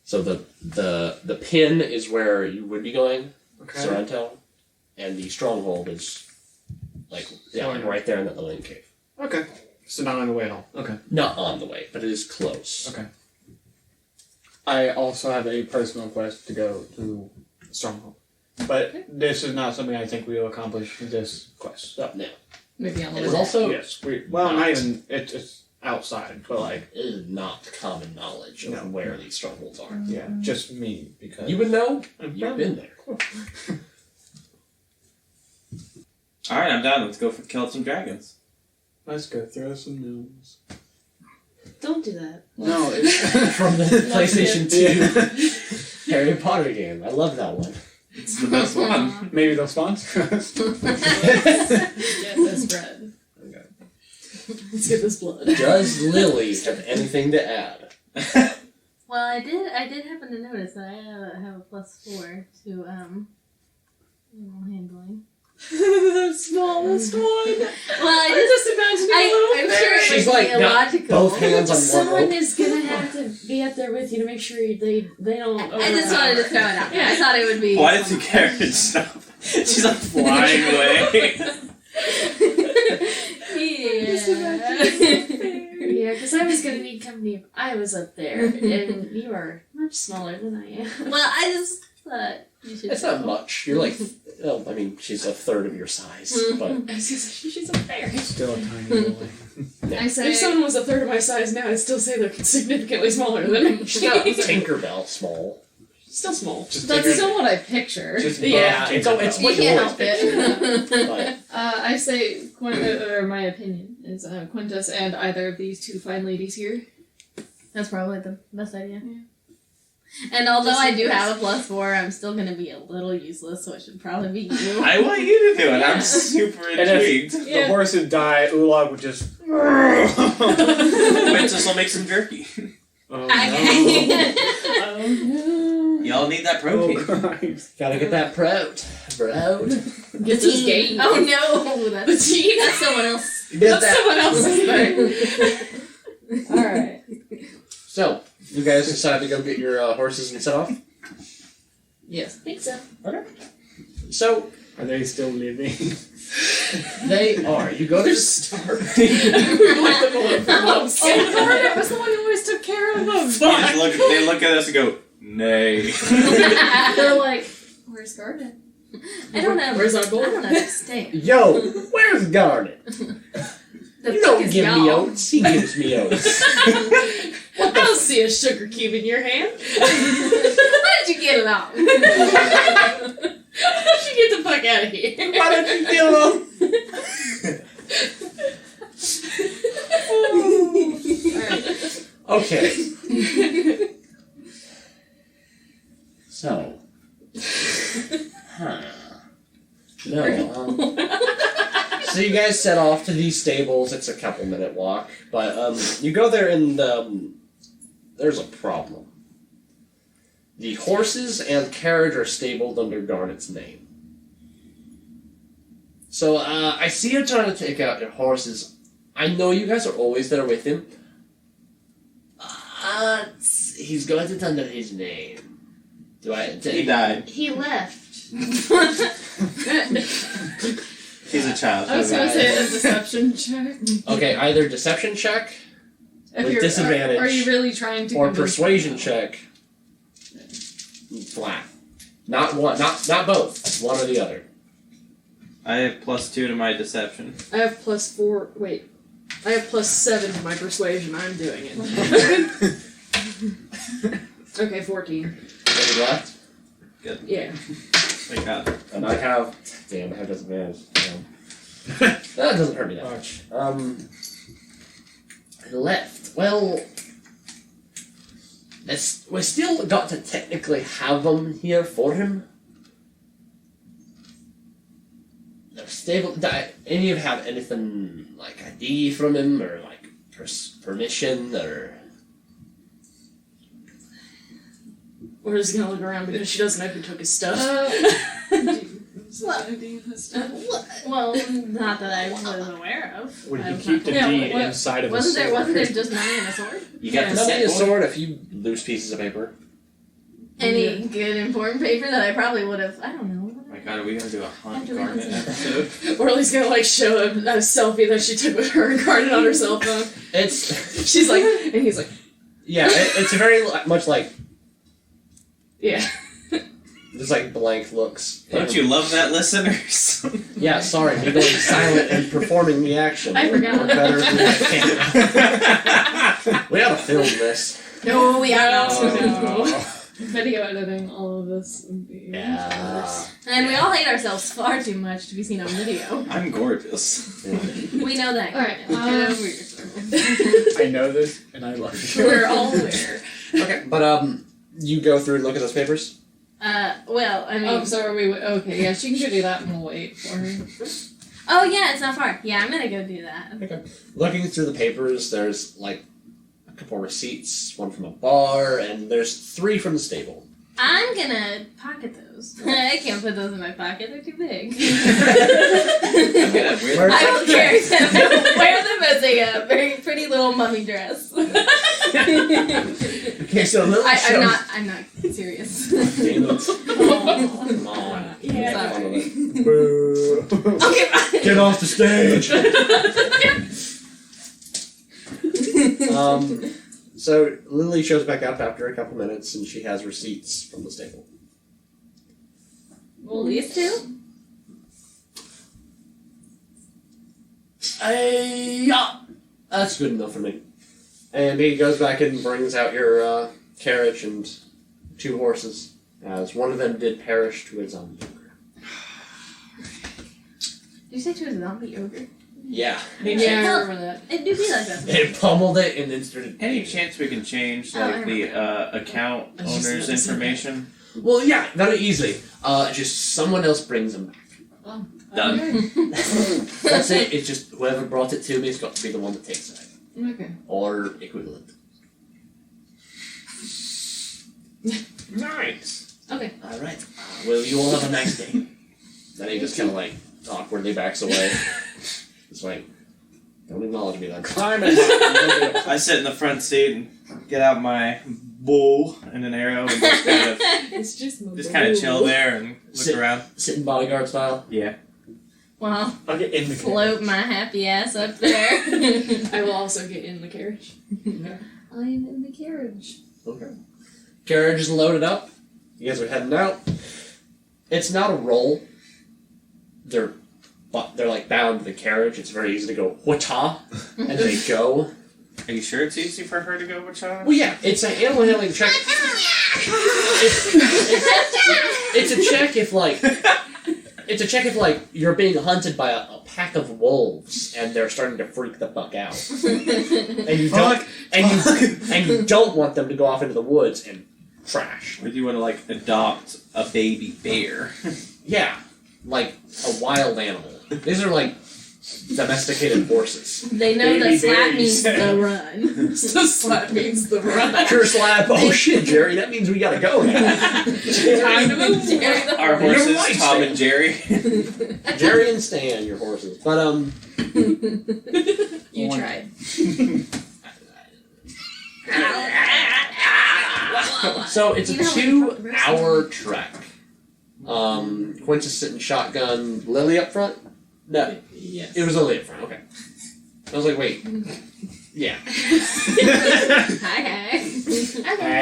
So the pin is where you would be going,
Okay.
Sorrento, and the stronghold is like right there in that little cave.
Okay. So not on the way at all. Okay.
Not on the way, but it is close.
Okay.
I also have a personal quest to go to Stronghold. But this is not something I think we will accomplish in this quest. So,
No.
Maybe on the
It
way
is
back.
also
yes. Not even, it's outside, but like,
it is not common knowledge of
No.
where these strongholds are.
yeah, just me, because...
You would know.
I'm
You've
from-
been there.
Alright, I'm down. Let's go kill some dragons.
Let's go throw some gnomes.
Don't do that.
No, it's...
From the PlayStation 2
Yeah.
Harry Potter game. I love that one.
It's the best one.
Maybe they'll sponsor us.
Get this bread.
Okay.
Let's get this blood.
Does Lily have anything to add?
Well, I did happen to notice that I have a +4 to animal handling.
The smallest one.
Well,
I'm just imagining a little
I'm sure it
She's
would
like
be
got
illogical.
both hands on one
Someone
rope.
is gonna have to be up there with you to make sure they don't.
I just wanted to throw it out there. I thought it would be.
Why did the carriage stop? She's like flying away.
Yeah, because I was gonna need company if I was up there, and you are much smaller than I am.
Well, I just thought you should.
It's not much. You're like, well, I mean, she's a third of your size, but
I was gonna say, she's up there.
Still a tiny boy.
I say.
If someone was a third of my size now, I'd still say they're significantly smaller than me.
she's not Tinkerbell small.
Still small.
Just
That's
take
still what I picture.
Just
Yeah,
buff
it's
Tinkerbell.
what
You
you
can't
always
help it.
picture. But
I say, or my opinion is Quintus and either of these two fine ladies here.
That's probably the best idea. Yeah. And although I do have a +4, I'm still gonna be a little useless, so it should probably be you.
I want you to do it. I'm super
And if
intrigued.
the horses die, Ulog would just...
Princess will make some jerky.
Oh,
Okay.
Oh no.
Y'all need that protein.
Oh, Christ.
gotta get that prout.
Get this game.
Oh no,
The
that's
team.
someone else.
Get
That's someone else's thing. Alright.
So, you guys decide to go get your horses and set off?
Yes.
Think so.
So,
Are they still living?
they are. You go to
Starving. We're like the one from Mom's. Oh, Garnet was the one who always took care of them.
They look at us and go, nay.
They're like, where's Garnet?
I don't know.
Where's our
I don't
gold?
understand.
Yo, where's Garnet?
The
You
fuck
don't
is
give me
y'all?
oats. He gives me oats.
I don't see a sugar cube in your hand.
Why did you get it off?
How did you get the fuck out of here?
Why don't you kill him?
Alright.
Okay. So. No. So you guys set off to these stables. It's a couple-minute walk, but you go there and there's a problem. The horses and carriage are stabled under Garnet's name. So I see you trying to take out your horses. I know you guys are always there with him. He's got it under his name.
He died.
He left.
She's a child.
I was gonna
She'll
say a deception check.
Okay, either deception check
If
with
you're-
disadvantage,
Are you really trying to
or
convince
persuasion
me?
check. Flat. Not one. Not both. One or the other.
I have +2 to my deception.
I have +4. Wait. I have +7 to my persuasion. I'm doing it. Okay, 14.
Any left?
Yeah.
Thank God.
And I have. Damn, I have disadvantage. That doesn't hurt me that much. Left. Well, we still got to technically have them here for him. They're stable. Any of you have anything like ID from him or like permission or?
We're just gonna look around because she doesn't know who took his stuff.
Well, not that I was aware of.
Would
I
you
was
keep the
not-
deed
what-
inside of
Wasn't
a
there?
sword?
Wasn't there just money and a sword?
You got
Yeah.
the
Not
set
a
boy?
sword. A few loose pieces of paper.
Any good important paper that I probably would have. I don't know.
Oh my God, are we gonna do a hunt
After we
garnet
listen.
episode?
Orly's gonna like show a selfie that she took with her and Garnet on her cell phone.
It's
She's like, and he's like,
yeah. It's very much like
yeah.
just like blank looks.
Don't you love that, listeners?
Yeah, sorry, me going silent and performing the action.
I forgot.
We're better than I can. We ought to film this.
No, we are not.
No. Video editing all of this would be
Yeah.
And we all hate ourselves far too much to be seen on video.
I'm gorgeous.
We know that.
Alright,
Get over yourself.
I know this, and I love you.
We're all aware.
Okay, but you go through and look at those papers.
Well, I mean.
Oh, so are we? Okay, yeah, she can go do that and we'll wait for her.
Oh, yeah, it's not far. Yeah, I'm gonna go do that.
Okay. Looking through the papers, there's like a couple receipts, one from a bar, and there's 3 from the stable.
I'm gonna pocket those. I can't put those in my pocket, they're too big.
I'm gonna weird.
I will carry them. Wear them as a very pretty little mummy dress.
Okay, so Lily shows...
I'm not serious.
Damn it.
Oh.
Come on.
Yeah.
Sorry.
Boo.
Okay, fine.
Get off the stage! So Lily shows back up after a couple minutes, and she has receipts from the stable.
Well, these two?
Yeah, that's good enough for me. And he goes back and brings out your carriage and 2 horses, as one of them did perish to a zombie.
Did you say to a zombie ogre?
Yeah.
Yeah, I remember that.
It do be like that.
It pummeled it and then started...
Any chance we can change
Oh, I
like the account
I was just
owner's
about to say
information?
Well, yeah, very easily. Just someone else brings them back.
Done.
That's it. It's just whoever brought it to me has got to be the one that takes it.
Okay.
Or equivalent.
Nice.
Okay.
Alright. Well, you all have a nice day. Then he just kind of like awkwardly backs away. It's like, don't acknowledge me then.
Climb it.
I sit in the front seat and get out my bow and an arrow and just kind of
It's just
chill there and look
Sit.
around.
Sitting bodyguard style.
Yeah.
Well,
I'll get in the
float my happy ass up there.
I will also get in the carriage.
I am in the carriage.
Okay. Carriage is loaded up. You guys are heading out. It's not a roll. They're like bound to the carriage. It's very easy to go wha-cha, and they go.
Are you sure it's easy for her to go with Sean?
Well, yeah, it's an animal handling check. It's a check if like. It's a check if like you're being hunted by a pack of wolves and they're starting to freak the fuck out, and you don't and you don't want them to go off into the woods and crash.
Or do you want to like adopt a baby bear?
Yeah, like a wild animal. These are like domesticated horses.
They know
Baby
the slap
bear, you
means
said.
the run.
The slap means the run.
Sure slap. Oh shit, Jerry, that means we gotta go now.
Time to move.
Jerry the
Our
You're
horses,
right,
Tom
Stan.
and Jerry.
Jerry and Stan, your horses. But
You tried.
so it's
You
a
know,
2-hour trek. Quince is sitting shotgun. Lily up front? No.
Yes.
It was Lily up front, okay. I was like, wait. Yeah.
Hi.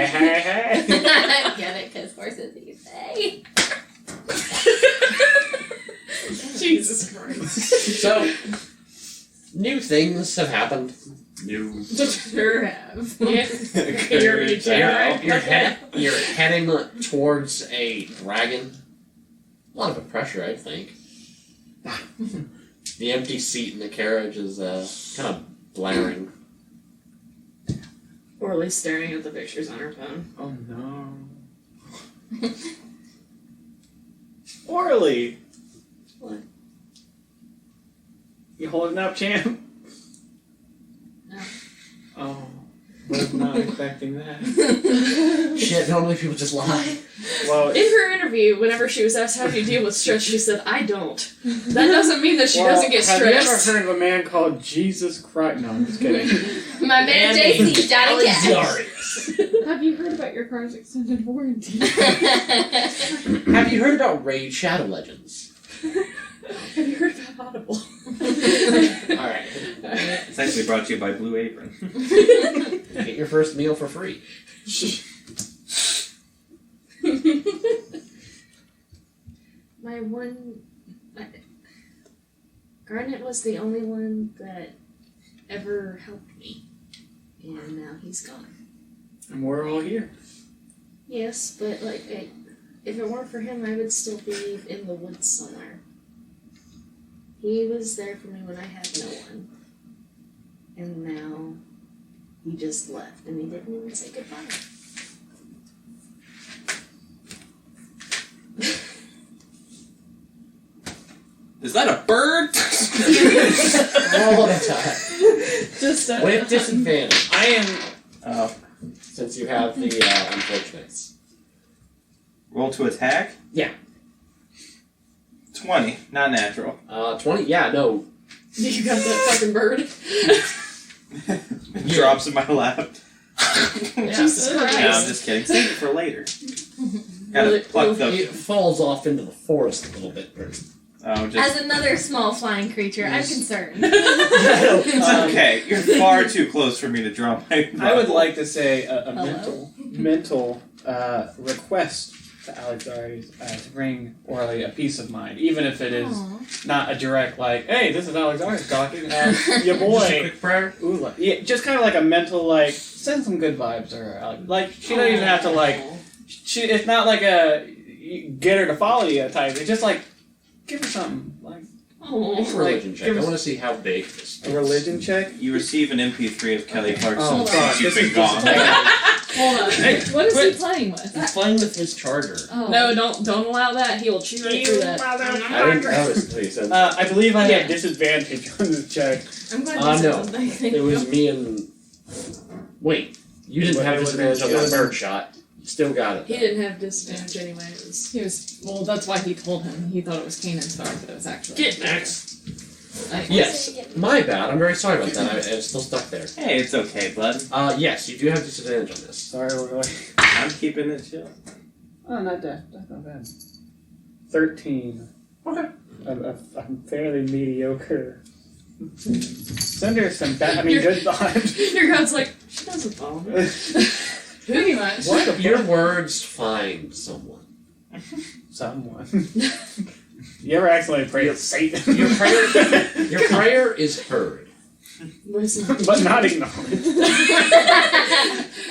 Hey.
Get it? Because horses eat hay.
Jesus Christ.
So, new things have happened. New.
Sure have.
You're
You're heading towards a dragon. A lot of pressure, I think. The empty seat in the carriage is kind of blaring.
Orly's staring at the pictures on her phone.
Oh no. Orly!
What?
You holding up, champ?
No.
Oh. Was not expecting that.
Shit, normally people just lie.
Well,
In her interview, whenever she was asked how do you deal with stress, she said, I don't. That doesn't mean that she doesn't get
have you ever
stressed.
heard of a man called Jesus Christ? No, I'm just kidding.
My man JC, Johnny Cash.
Have you heard about your car's extended warranty?
Have you heard about Raid Shadow Legends?
Have you heard about Audible?
Alright.
It's actually brought to you by Blue Apron.
Get your first meal for free.
Garnet was the only one that ever helped me. And now he's gone.
And we're all here.
Yes, but if it weren't for him, I would still be in the woods somewhere. He was there for me when I had no one. And now he just left and he didn't even say goodbye.
Is that a bird?
All the time.
Just
With disadvantage,
I am.
Oh.
since you have the unfortunates.
Roll to attack?
Yeah.
20, not natural.
20, yeah, no.
You got that fucking bird?
It drops in my lap.
Jesus
No,
Christ.
I'm just kidding. Save it for later. Gotta
Really?
pluck the.
It falls off into the forest a little bit first.
Oh, just.
As another small flying creature, I'm concerned.
It's okay. You're far too close for me to draw my.
I would like to say a
Hello?
mental request to Alexares to bring Orly a peace of mind, even if it is
Aw.
not a direct like, "Hey, this is Alexares talking." Your
Just a
boy.
quick prayer.
Ooh, like, yeah, just kind of like a mental like send some good vibes to her. Like she don't even have to like. It's not like a you get her to follow you type. It's just like give her something like
Oh.
Religion check. I
give us-
want to see how big this
a religion check.
You receive an MP3 of Kelly Clarkson
Oh,
since
fuck,
you've
this
been
is
gone.
Hold on.
Hey,
What is
quit.
he playing with?
He's playing with his charger.
Oh.
No, don't allow that. He will chew right through that.
I didn't notice until you said
I believe I
Yeah.
have disadvantage on this check.
I'm glad
no.
you said something. Thank
It was
you.
me and... Wait. You didn't
But
have
it was-
disadvantage on
it
that
was-
bird shot. You still got it.
He didn't have disadvantage anyway. He was well. That's why he told him. He thought it was Kanan's dog, but it was actually.
Get next.
I-
Yes. My bad. I'm very sorry about that. I'm still stuck there.
Hey, it's okay, bud.
Yes, you do have disadvantage on this.
Sorry, Orly.
I'm keeping it chill.
Oh, not that. That's not bad. 13.
Okay.
I'm fairly mediocre. Send her some bad, good vibes.
Your god's like she doesn't follow me. Pretty much.
What the
Your
fuck?
words find someone.
Someone. You ever accidentally pray to Satan?
Your prayer is heard.
Listen.
But not acknowledged.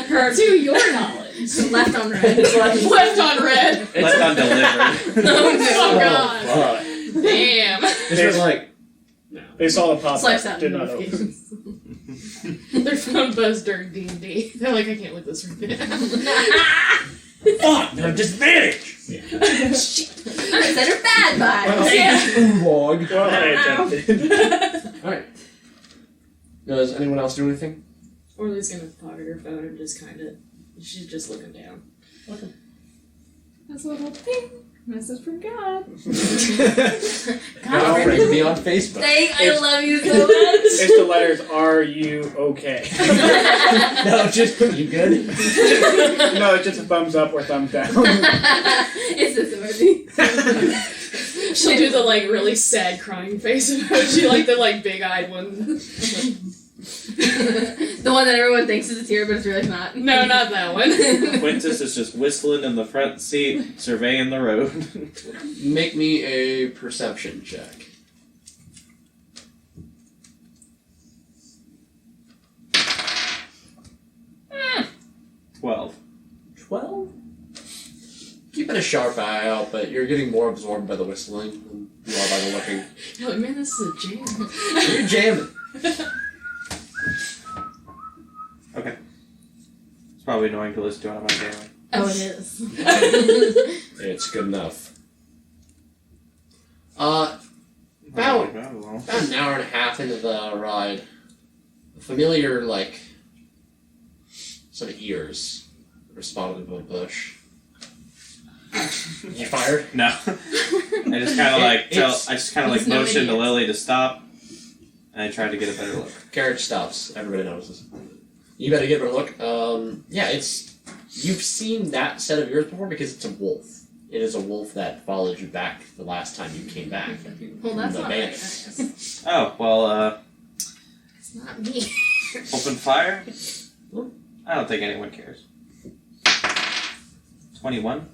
Her to your knowledge.
Left on red.
Left on red.
Left undelivered.
Oh god.
fuck.
Damn.
It's just like... No.
They saw the pop
Swipes
up.
out
Did not open.
notifications.
Their phone buzzed during D&D. They're like, I can't let this right now.
Fuck! No disadvantage!
Shit. I said her bad vibes.
Yeah.
Log.
Well, I attempted.
Alright. Does anyone else do anything?
Orly's gonna pocket her phone and just kind of. She's just looking down.
Okay.
That's a little thing. Message from God.
God, friend me on Facebook.
Dang, I
It's-
love you so much.
It's the letters, are you okay?
No, just you good?
No, it's just a thumbs up or thumbs down.
It's this emoji.
She'll do the like really sad crying face emoji, like the like big-eyed one.
The one that everyone thinks is a tear, but it's really not.
No, not that one.
Quintus is just whistling in the front seat, surveying the road.
Make me a perception check.
12.
12? Keeping a sharp eye out, but you're getting more absorbed by the whistling than you are by the looking.
You're like, man, this is a jam.
You're jamming.
Okay. It's probably annoying to listen to on my daily.
Oh, it is.
It's good enough. About an hour and a half into the ride, a familiar, like, sort of ears were spotted above a bush. You fired?
No. I just kind of like
He's no
motioned to
idiot.
Lily to stop, and I tried to get a better look.
Carriage stops. Everybody notices. You better give it a look. Yeah, you've seen that set of ears before because it's a wolf. It is a wolf that followed you back the last time you came back.
Well, that's
The
not
band.
very nice.
Oh well,
It's not me.
open fire. I don't think anyone cares. 21.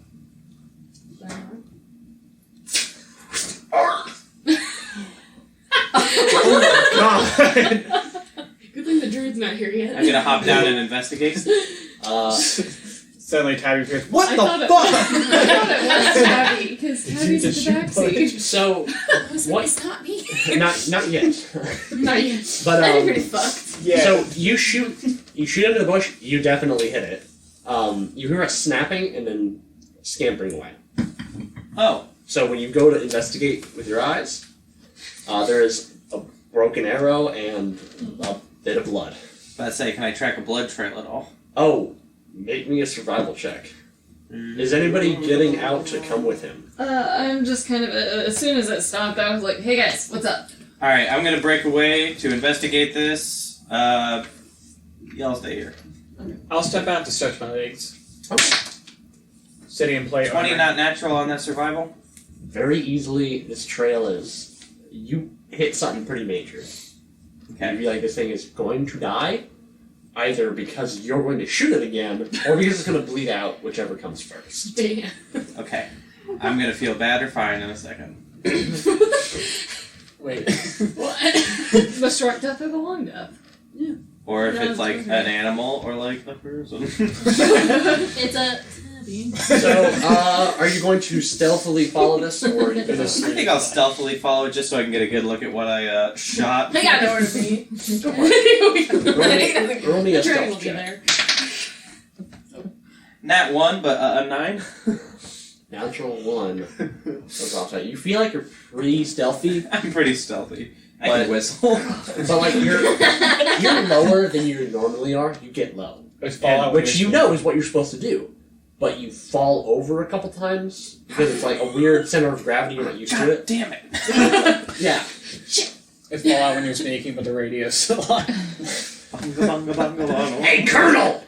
God.
Good thing the druid's not here yet.
I'm gonna hop down and investigate.
Suddenly Tabby appears. What
I
the
thought
fuck?
I thought it was Tabby, because Tabby's at the backseat.
So, what?
It's not me.
Not yet.
Not yet.
But
That'd be pretty fucked.
Yeah.
So you shoot into the bush. You definitely hit it. You hear a snapping and then scampering away.
Oh,
So when you go to investigate with your eyes, there is a broken arrow and a bit of blood.
let's say, can I track a blood trail at all?
Oh, make me a survival check. Is anybody getting out to come with him?
I'm just kind of, as soon as it stopped, I was like, hey guys, what's up?
All right, I'm gonna break away to investigate this. Y'all stay here.
I'll step out to stretch my legs.
Okay.
Sitting in play.
20
armor.
not natural on that survival.
Very easily, this trail is... You hit something pretty major. You
Okay.
feel like this thing is going to die, either because you're going to shoot it again, or because it's going to bleed out, whichever comes first.
Damn.
Okay. I'm gonna feel bad or fine in a second.
Wait.
What? The short death or the long death?
Or if
No,
it's
it's
like
okay.
an animal or like a person.
It's a Tabby.
So, are you going to stealthily follow this, or are you going
I
to...
think I'll stealthily follow it just so I can get a good look at what I shot.
They got nowhere to be.
Roll me a
The dragon will
stealth
be
check.
there.
Nat 1, but a 9.
Natural 1. Goes off that. You feel like you're pretty stealthy,
I'm pretty stealthy. I
But-
can whistle.
but like you're lower than you normally are. You get low,
Let's fall
and,
out
which
with
you
this.
know is what you're supposed to do. But you fall over a couple times because it's like a weird center of gravity. You're not used to
God
it.
damn it.
Yeah.
It's fall out when you're sneaking, but the radio's still on.
Bunga, bunga, bunga, bunga.
Hey, Colonel.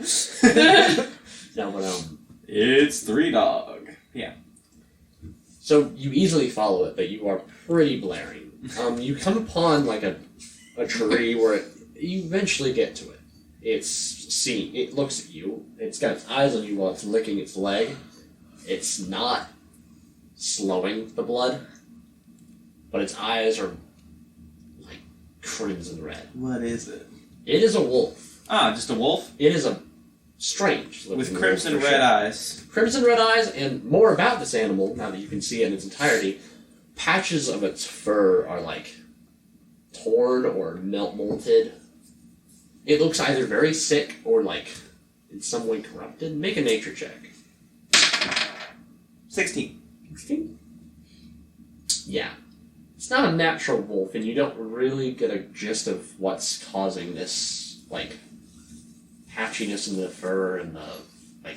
No, but
It's 3 dog. Yeah.
So you easily follow it, but you are pretty blaring. You come upon like a tree where you eventually get to it. It looks at you. It's got its eyes on you while it's licking its leg. It's not slowing the blood, but its eyes are like crimson red.
What is it?
It is a wolf.
Ah, just a wolf?
It is a strange looking
With crimson
wolf for
red
sure.
eyes.
Crimson red eyes, and more about this animal, now that you can see it in its entirety, patches of its fur are like torn or molted. It looks either very sick or like in some way corrupted. Make a nature check.
16.
16? Yeah. It's not a natural wolf, and you don't really get a gist of what's causing this, like, patchiness in the fur and the, like,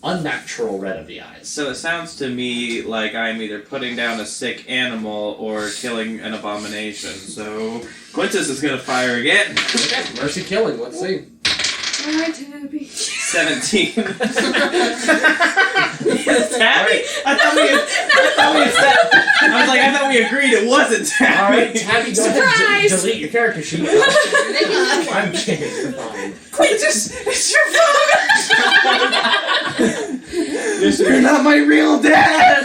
unnatural red of the eyes.
So it sounds to me like I'm either putting down a sick animal or killing an abomination. So Quintus is gonna fire again.
Okay, mercy killing. Let's see.
Alright, Tabby.
17. Tabby? I thought we agreed it wasn't Tabby.
All right, Tabby, go ahead.
Surprise!
Delete your character sheet. I'm kidding. You're fine.
Quintus, it's your fault. You're not my real dad.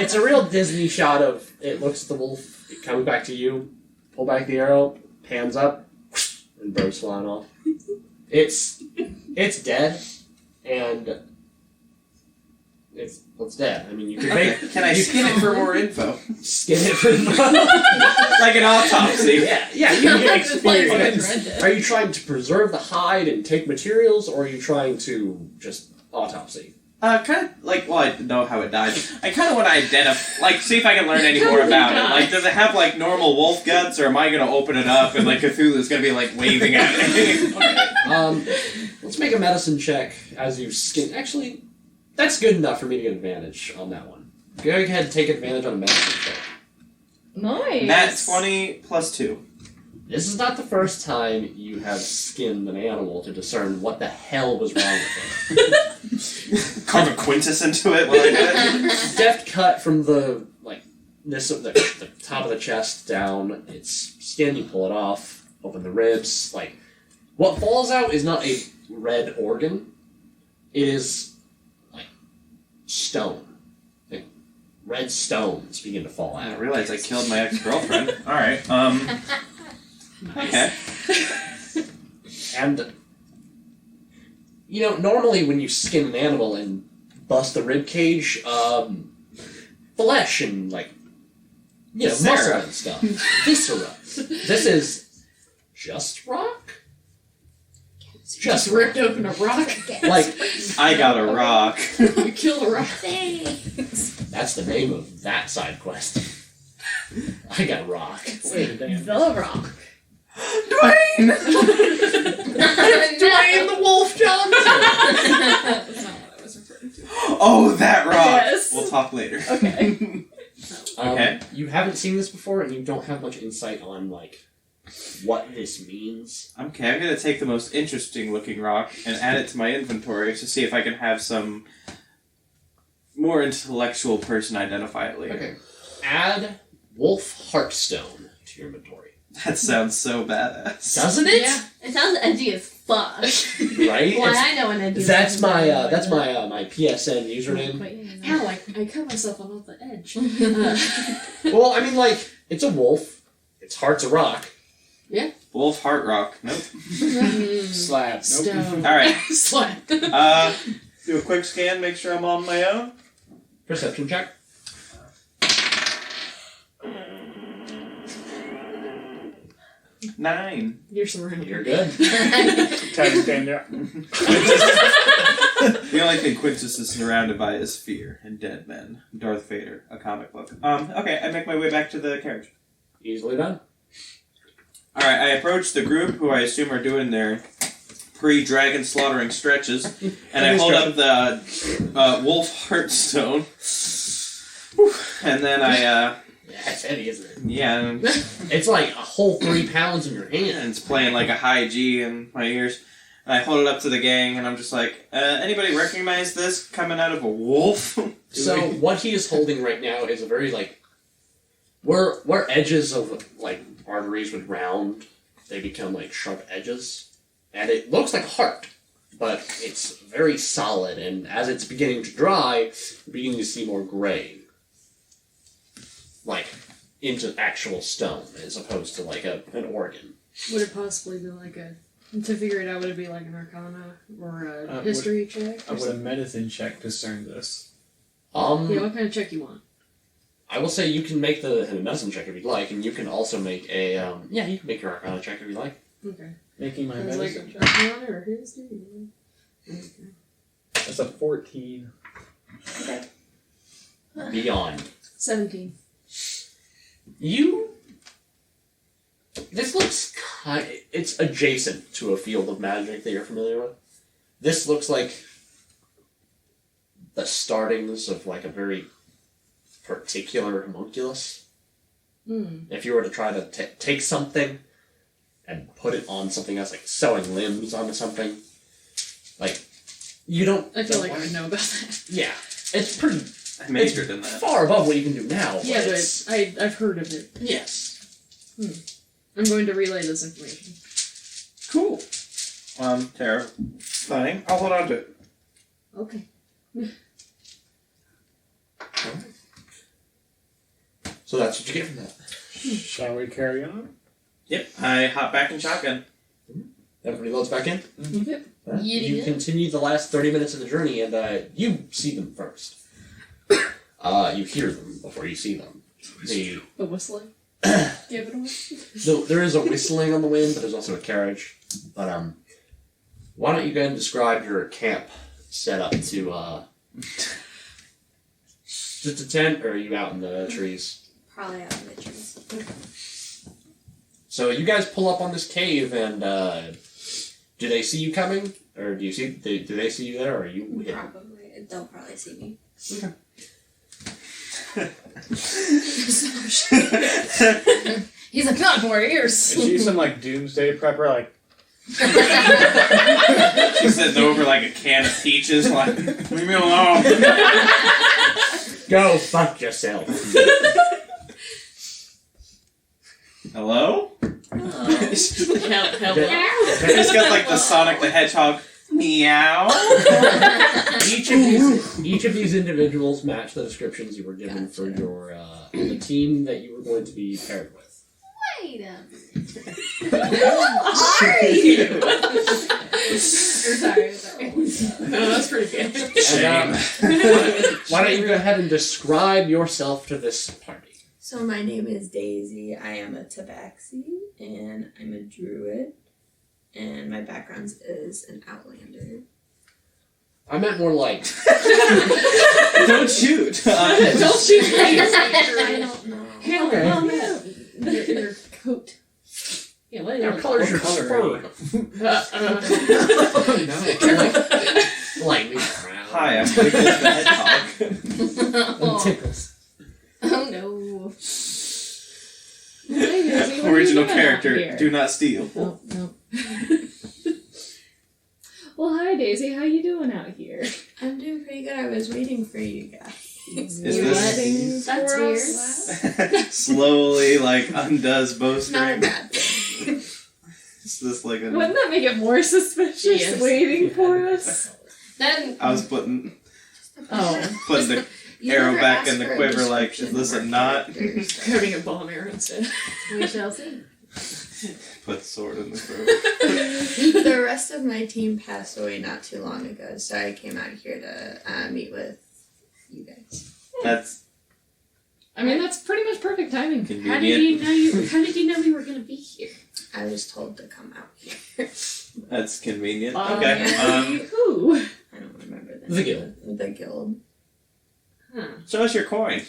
It's a real Disney shot of it looks at the wolf coming back to you, pull back the arrow, pans up, and birds flying off. It's dead, and it's dead. I mean, you can make
Can I skin it for more info?
skin it for
Like an autopsy.
yeah, you can get
Just like fucking
experience.
Red Dead.
Are you trying to preserve the hide and take materials, or are you trying to just autopsy?
Kind of like, well, I know how it died. I kind of want to identify, like, see if I can learn any more about it. Like, does it have, like, normal wolf guts, or am I going to open it up and, like, Cthulhu's going to be, like, waving at it?
Let's make a medicine check as you skin. Actually, that's good enough for me to get advantage on that one. Go ahead and take advantage on a medicine check.
Nice.
Nat 20 plus 2.
This is not the first time you have skinned an animal to discern what the hell was wrong with it.
Carve a Quintus into it while I did it.
Deft cut from the the top of the chest down. It's skin. You pull it off. Open the ribs. Like what falls out is not a red organ. It is like stone. Like, red stones begin to fall out.
I realized I killed my ex-girlfriend. Alright, okay.
And you know, normally when you skin an animal and bust the rib cage, flesh and like muscle
Viscera.
and stuff, viscera. This is just rock.
Just ripped open a rock.
Like
I got a rock.
You kill a rock.
that's the name of that side quest. I got rock.
Wait a damn.
The Rock.
Dwayne!
Dwayne the Wolf Johnson.
That's not what I was referring to.
Oh, that rock!
Yes.
We'll talk later.
Okay.
Okay.
You haven't seen this before, and you don't have much insight on like what this means.
Okay, I'm gonna take the most interesting looking rock and add it to my inventory to see if I can have some more intellectual person identify it later.
Okay. Add Wolf Heartstone to your inventory.
That sounds so badass.
Doesn't it?
Yeah. It sounds edgy as fuck.
Right?
Well,
It's-
I know an edgy.
That's
one.
my PSN username.
But yeah,
Ow, I cut myself on the edge.
Well, I mean, like, it's a wolf. Its heart's a rock.
Wolf Heart Rock. Nope.
Slap. Nope.
Stone.
Alright.
Slap.
Do a quick scan, make sure I'm on my own.
Perception check.
9.
You're surrounded.
You're good.
Time to stand there.
The only thing Quintus is surrounded by is fear and dead men. Darth Vader, a comic book. Okay, I make my way back to the carriage.
Easily done.
Alright, I approach the group, who I assume are doing their pre-dragon slaughtering stretches, and I hold up the Wolf Heartstone. And then
Yeah, it's heavy, isn't it?
yeah, and
It's like a whole 3 pounds in your hand.
it's playing like a high G in my ears. And I hold it up to the gang, and I'm just like, anybody recognize this coming out of a wolf?
So what he is holding right now is a very like where edges of like arteries would round, they become like sharp edges, and it looks like a heart, but it's very solid. And as it's beginning to dry, you're beginning to see more gray, like into actual stone as opposed to like an organ.
Would it possibly be like a... To figure it out, would it be like an arcana or a
Would-
history check?
I would a medicine check discern this.
Yeah, what kind of check you want?
I will say you can make the medicine check if you'd like, and you can also make a you can make your arcana check if you like.
Okay.
Making my
It's
medicine
like
check.
arcana or history? Okay.
That's a 14.
Beyond.
17.
This looks it's adjacent to a field of magic that you're familiar with. This looks like the startings of like a very particular homunculus. If you were to try to take something and put it on something else, like sewing limbs onto something, like you don't.
I feel like I would know about that.
Yeah, it's pretty.
I majored in that.
Far above what you can do now.
Yeah,
it's,
but I've heard of it.
yes.
I'm going to relay this information.
Cool. Terrifying. I'll hold on to it.
Okay.
So that's what you get from that.
Shall we carry on?
Yep. I hop back in shotgun.
Everybody loads back in.
Yep.
You continue the last 30 minutes of the journey, and you see them first. You hear them before you see them.
The whistling. Give it away.
So there is a whistling on the wind, but there's also a carriage. But why don't you go ahead and describe your camp setup to just a tent, or are you out in the trees?
Probably out in the trees.
So you guys pull up on this cave, and do they see you coming, or do they see you there, or are you hidden?
Probably. They'll probably see me.
Okay.
He's like, not more ears.
Is she some like doomsday prepper? Like
She's sitting over like a can of peaches, like, leave me alone.
Go fuck yourself.
Hello?
Help.
It's got like the Sonic the Hedgehog meow.
Each of these individuals match the descriptions you were given for your the team that you were going to be paired with.
Wait a minute. Sorry.
No, that's pretty good.
And, why don't you go ahead and describe yourself to this party?
So my name is Daisy. I am a tabaxi, and I'm a druid, and my background is an outlander.
I meant more like...
Don't shoot.
Don't shoot me.
I don't know.
Your coat. Yeah, what
Your color's your
color
fur. Like me brown.
Hi, I'm Wiggles the Hedgehog.
And tickles.
Oh no.
Original character, do not steal.
Oh, no. Well, hi Daisy, how you doing out here?
I'm doing pretty good. I was waiting for you guys.
Is
You're
this-
letting- That's weird.
Slowly, like, undoes
Not a
bowstring.
bad thing.
Is this like a...
Wouldn't that make it more suspicious
Yes.
waiting for us?
Then
I was putting
Oh.
the
You
arrow
never
back
asked
in the
for a
quiver, like, is
description
this
of
a
our
knot?
characters.
Having a bomb arrow instead.
we shall see.
Put sword in the quiver.
The rest of my team passed away not too long ago, so I came out here to meet with you guys.
That's
I mean, that's pretty much perfect timing.
convenient.
How did you know we were gonna be here?
I was told to come out here.
That's convenient.
Um,
Okay.
Who?
I don't remember
The guild.
The guild.
Huh.
Show us your coin.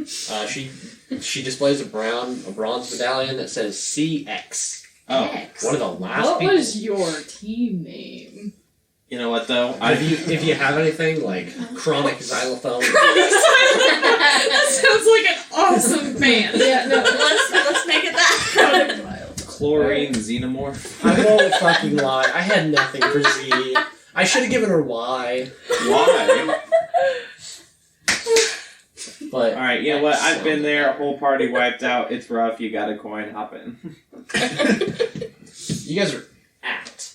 She displays a bronze medallion that says CX.
Oh,
X.
One of the last
What
people.
was your team name?
you know what though?
If you have anything like chronic xylophone,
That sounds like an awesome band. Yeah, no.
Let's make it that.
Chlorine xenomorph.
I won't fucking lie. I had nothing for Z. I should have given her Y.
Why?
But
Alright, you know what? I've been there, whole party wiped out, it's rough, you got a coin, hop in.
you guys are at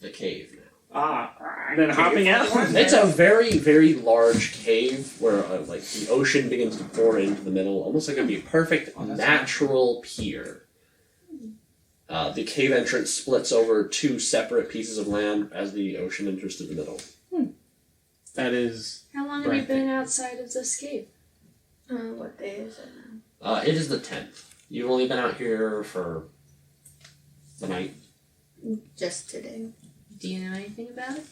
the cave now.
then hopping out.
It's a very, very large cave where like the ocean begins to pour into the middle, almost like it'd be a perfect natural pier. The cave entrance splits over two separate pieces of land as the ocean enters to the middle.
That is.
How long have you been outside of this cave?
What day is it now?
It is the 10th. You've only been out here for the night.
Just today.
Do you know anything about it?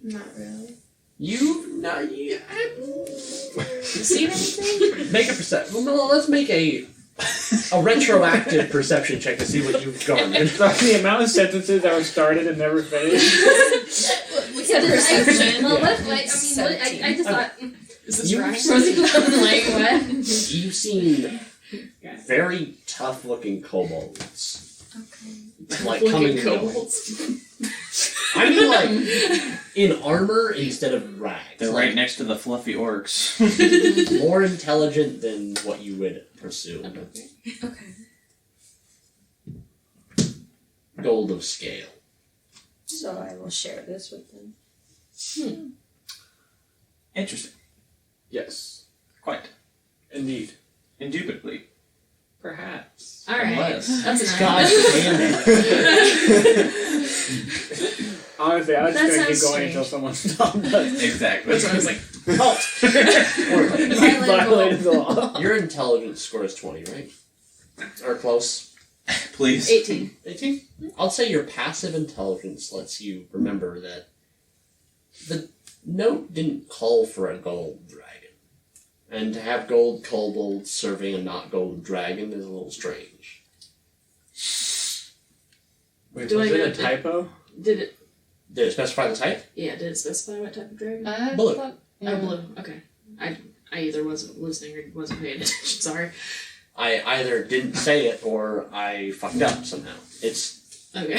Not really.
You
Seen anything?
make a perception. Well, let's make a retroactive perception check to see what you've garnered.
The amount of sentences that were started and never finished.
We
said
Perception.
well, what if, I just thought,
Is this
You-
right?
like, what?
You've seen very tough-looking kobolds.
Okay.
Like
Look
coming
at
to
kobolds.
I mean, like in armor instead of rags.
They're
Like,
right next to the fluffy orcs.
more intelligent than what you would presume.
Okay.
Gold of scale.
So I will share this with them.
Interesting.
Yes.
Quite.
Indeed.
Indubitably.
Perhaps.
All right,
Unless-
that's an
God
idea.
damn it.
Honestly, I was
That
just going to keep
sounds
going until someone stopped us.
Exactly.
That's what I was like.
Halt!
We violated the law.
Your intelligence score is 20, right? Or close.
Please.
18.
18? I'll say your passive intelligence lets you remember that the note didn't call for a gold dragon. And to have gold kobolds serving a not gold dragon is a little strange.
Wait,
Do
was
I
it
know
a
that-
typo?
Did it?
Did it specify the type?
Yeah. Did it specify what type of dragon?
Blue.
Thought,
Oh, blue. Okay. I either wasn't listening or wasn't paying attention. Sorry.
I either didn't say it or I fucked up somehow. It's
Okay.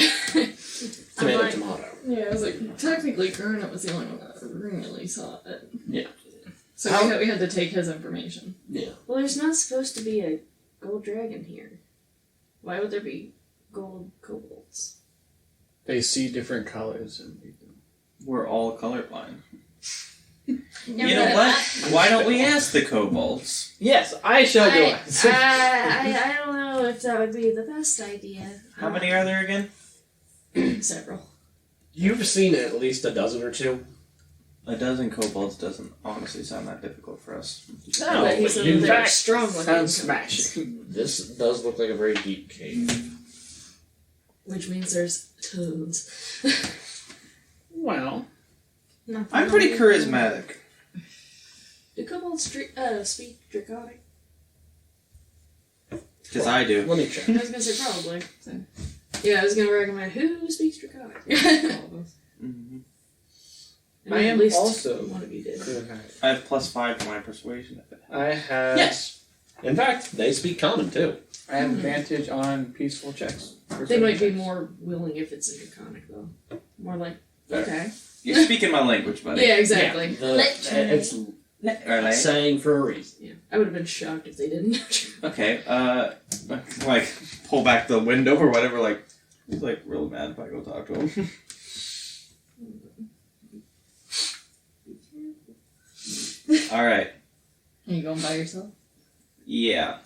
tomato,
like-
tomato.
Yeah, I was like, technically, Gurnett was the only one that really saw it.
Yeah.
So
How-
we had to take his information.
Yeah.
Well, there's not supposed to be a gold dragon here. Why would there be gold kobolds?
They see different colors and we do.
We're all colorblind.
Never
You know
mind.
what? Why don't we ask the kobolds?
Yes, I shall go.
I don't know if that would be the best idea.
How many are there again?
Several.
You've seen at least a dozen or two.
A dozen kobolds doesn't honestly sound that difficult for us.
No,
But he
but
said
you
that they're
fact
strong looking.
Sounds smashing.
This does look like a very deep cave.
Which means there's toads.
Well,
Nothing
I'm pretty
wrong.
charismatic.
Do kobolds speak Draconic?
Because I do.
Let me check.
I was gonna say probably. So. Yeah, I was gonna recommend who speaks Draconic. All of us.
Mhm.
And
I
at
am
least
also
one of you did.
I have +5 to my persuasion. If it helps.
I have
Yes. In fact, they speak common too.
I have advantage on peaceful checks.
They might be more willing if it's in Draconic though. More like okay.
You're speaking my language, buddy.
Yeah, exactly.
It's
Or like,
saying for a reason.
Yeah, I would have been shocked if they didn't.
okay, like, pull back the window or whatever, like, he's like real mad if I go talk to him. Alright,
Are you going by yourself?
yeah.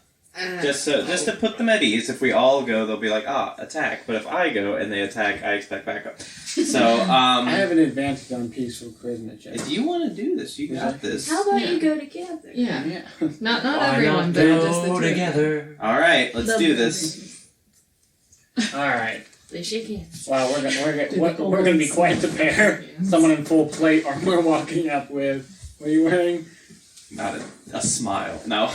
Just to put them at ease, if we all go, they'll be like, attack. But if I go and they attack, I expect backup. So,
I have an advantage on peaceful charisma checks.
if you want to do this, you got this.
How about
Yeah.
you go together?
Yeah,
Yeah.
not
Why
everyone,
not
but just the
go
two.
together?
Alright, let's do this.
All right.
They shake hands.
Wow, we're gonna be quite the pair. Someone in full plate armor walking up with. What are you wearing?
Not a smile. No.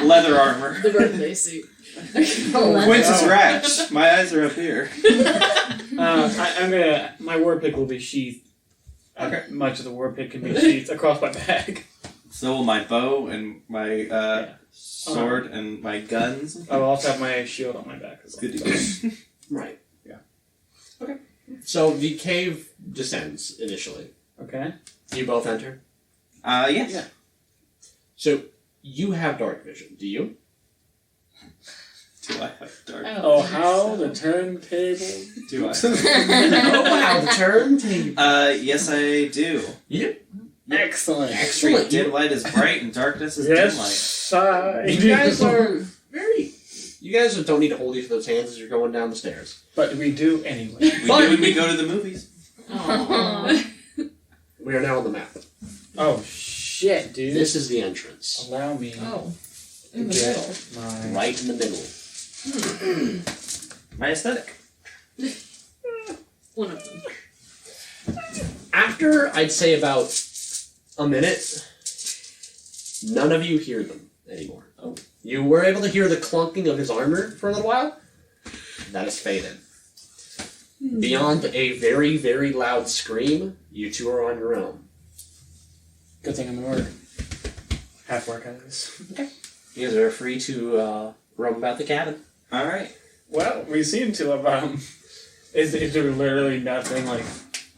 Leather armor.
The birthday suit.
Quince a scratch. My eyes are up here.
I'm gonna. My war pick will be sheathed.
Okay.
Much of the war pick can be sheathed across my back.
So will my bow and my sword and my guns.
I'll also have my shield on my back as well.
Good to go.
Right.
Yeah.
Okay. So the cave descends initially.
Okay.
You both enter.
Yes.
Yeah.
So you have dark vision. Do you?
Do I have dark?
Oh, how the turntable.
Do I?
Oh wow, the turntable.
Yes, I do.
You
Excellent.
excellent.
Dim light is bright and darkness is dim light.
Yes, I
You guys are very. You guys don't need to hold each other's hands as you're going down the stairs.
But we do anyway.
We do when we go to the movies.
Aww.
We are now on the map.
Oh shit, dude.
This is the entrance.
Allow me
Oh,
to
in the
get
middle.
my.
Right in the middle.
My aesthetic.
One of them.
After I'd say about a minute, none of you hear them anymore.
Oh.
You were able to hear the clunking of his armor for a little while. That has faded. Beyond a very, very loud scream, you two are on your own.
Good thing I'm in order. Half work out of this.
You guys are free to roam about the cabin.
All right.
Well, we seem to have, is there literally nothing, like,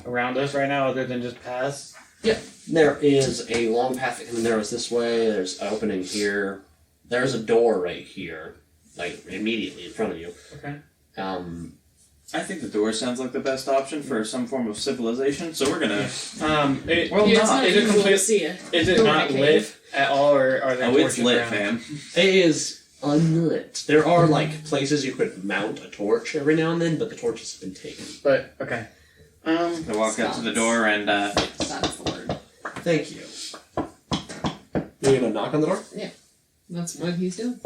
around us right now other than just paths?
There is a long path that kind of narrows this way. There's an opening here. There's a door right here, like immediately in front of you.
Okay.
I think the door sounds like the best option for some form of civilization, so we're gonna.
Well,
Yeah, it's
not.
not
Is it
easy to
complete?
see it.
Is it
Go
not
in a
lit
cave.
at all, or are there
Oh,
torches
it's lit,
around?
fam.
It is unlit. There are like places you could mount a torch every now and then, but the torches have been taken.
But okay.
I walk up to the door and
That's the word.
Thank you. You're gonna knock on the door?
That's what he's doing.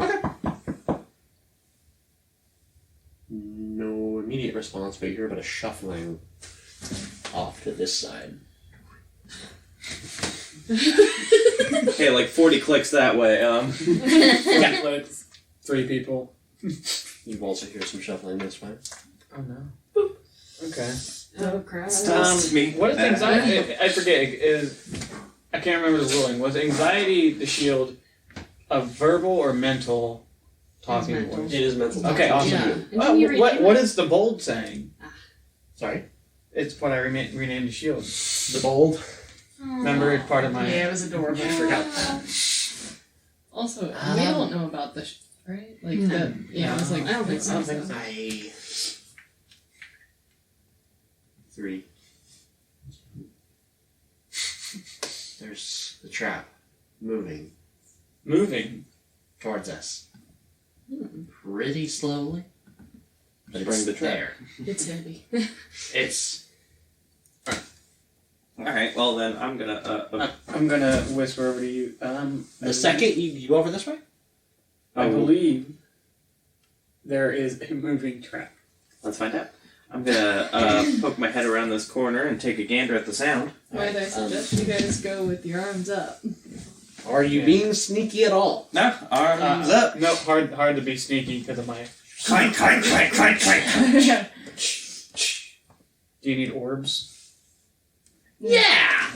No immediate response, but you hear a bit of shuffling off to this side.
hey, like 40 clicks that way.
Like 3 people.
You also hear some shuffling this way.
Oh no. Okay.
Oh crap.
Me.
What is anxiety? I forget. I can't remember the ruling. Was anxiety the shield a verbal or mental talking
Mental.
voice?
It is mental.
Okay, awesome.
Yeah.
And then you
What is the bold saying?
Sorry?
It's what I renamed the shield.
The bold?
Remember, it's part of my.
Yeah, it was adorable.
I forgot that.
Also, we don't know about this, right? Like the I was like,
I don't think so.
I... 3. There's the trap moving
Moving.
towards us. Pretty slowly. But
Bring
it's
the trap.
there.
It's heavy.
It's...
Alright, well then I'm gonna.
I'm gonna whisper over to you.
The second you go over this way?
I believe there is a moving trap.
Let's find out. I'm gonna poke my head around this corner and take a gander at the sound.
Why do I suggest you guys go with your arms up?
Are you being sneaky at all?
No, arms up.
No, hard to be sneaky because of my.
Clank, clank, clank, clank, clank.
Do you need orbs?
Yeah!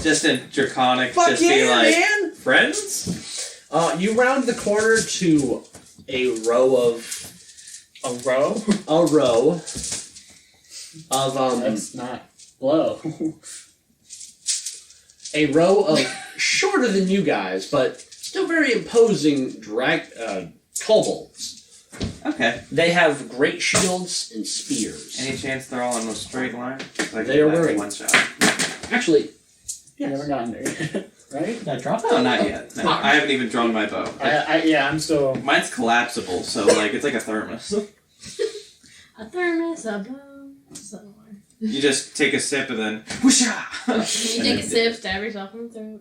Just in draconic,
Fuck
just
yeah,
be like,
man!
friends?
You round the corner to a row of...
A row?
A row of,
That's not blow.
a row of shorter than you guys, but still very imposing kobolds.
Okay.
They have great shields and spears.
Any chance they're all in a straight line? Like
They are
that's
wearing-
one shot.
Actually,
You never gotten there yet, right?
did I drop
No, not yet. No, I haven't even drawn my bow.
I'm still.
Mine's collapsible, so like it's like a thermos.
A thermos, a bow, somewhere.
You just take a sip and then whoosha!
You take a sip, stab yourself in the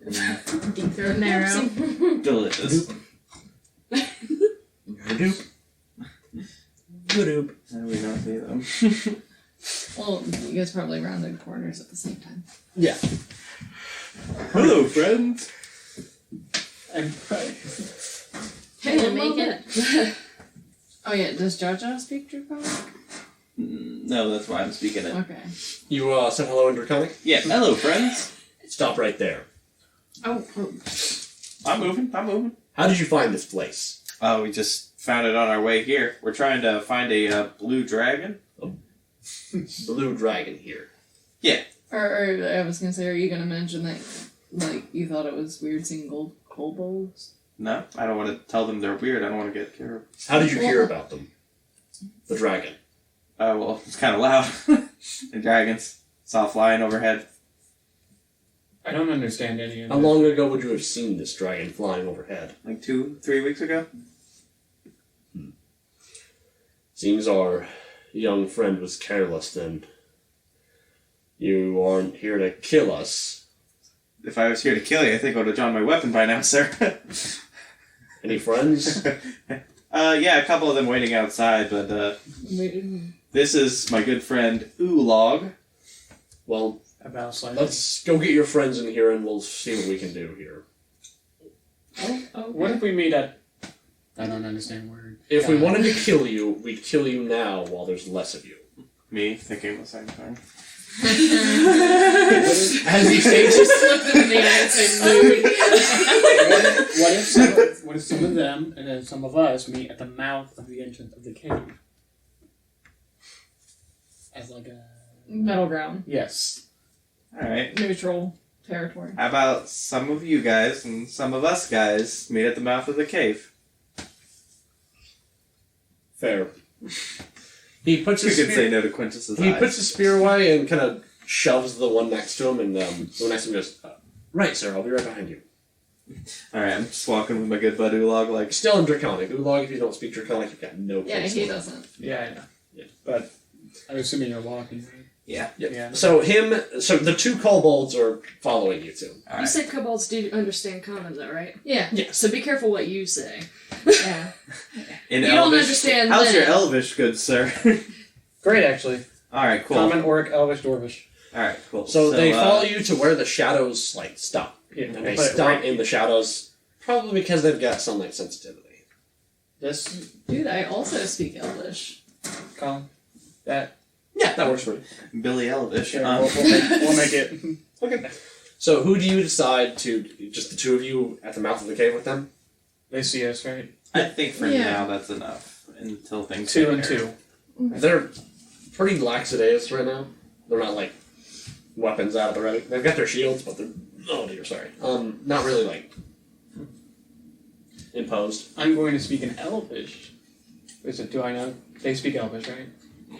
throat. Deep throat and arrow.
Delicious.
Doop. Doop.
How do we not see them?
Well, you guys probably rounded corners at the same time.
Yeah.
Hello, friends.
I'm
Hey,
Gonna make it.
Oh yeah, does Jaja speak Draconic?
No, that's why I'm speaking it.
Okay.
You said hello in Draconic?
Yeah, hello, friends.
Stop right there.
Oh.
I'm moving.
How did you find this place?
Oh, we just found it on our way here. We're trying to find a blue dragon.
Blue dragon here.
Or I was gonna say, are you gonna mention that, like, you thought it was weird seeing kobolds?
No, I don't want to tell them they're weird. I don't want to get killed.
How did you hear about them? The dragon.
Well, it's kind of loud. The dragons saw flying overhead.
I don't understand any of
How
this.
long ago would you have seen this dragon flying overhead?
Like 2-3 weeks ago.
Seems our young friend was careless then. You aren't here to kill us.
If I was here to kill you, I think I would have drawn my weapon by now, sir.
Any friends?
Yeah, a couple of them waiting outside, but this is my good friend Oolog.
Well,
About slightly.
let's go get your friends in here and we'll see what we can do here.
What if we meet at? I don't understand word.
If we wanted to kill you, we'd kill you now while there's less of you.
Me thinking the same thing.
As he states,
Just looked at me and say mood.
What if some of them and then some of us meet at the mouth of the entrance of the cave? As like a
Battleground.
yes.
Alright.
Neutral territory.
How about some of you guys and some of us guys meet at the mouth of the cave?
Fair. He puts
You
his
could
spear,
say no to Quintus's
he
eyes.
puts his spear away and kind of shoves the one next to him, and the one next to him goes, "Right, sir. I'll be right behind you."
Alright, I'm just walking with my good bud Ulog, like,
Still in Draconic. Ulog, if you don't speak Draconic, you've got no
Yeah,
place.
he
in it.
doesn't.
Yeah, I know.
Yeah.
But I'm assuming you're walking. Right?
yeah.
Yep.
Yeah.
So the two kobolds are following you two.
You
Alright.
said kobolds do understand common, though, right? Yeah.
Yeah.
So be careful what you say.
Yeah.
In
You don't
Elvish,
understand
how's
them.
your Elvish, good sir?
Great, actually.
Alright, cool.
Common, Orc, Elvish, Dwarvish.
Alright, cool.
So they follow you to where the shadows stop,
Yeah.
and they
But
stop
right-
in the shadows, probably because they've got sunlight sensitivity.
This
Dude, I also speak Elvish.
column. That.
Yeah, that works for me.
Billy Elvish.
Yeah, we'll make it.
Okay. So who do you decide to? Just the two of you at the mouth of the cave with them?
They see us, right?
I think for
Yeah.
now that's enough until things
Two
get
and
there.
two.
They're pretty laxadacious right now. They're not like weapons out of the ready. They've got their shields, but they're sorry. Not really like imposed.
I'm going to speak in Elvish. Do I know? They speak Elvish, right?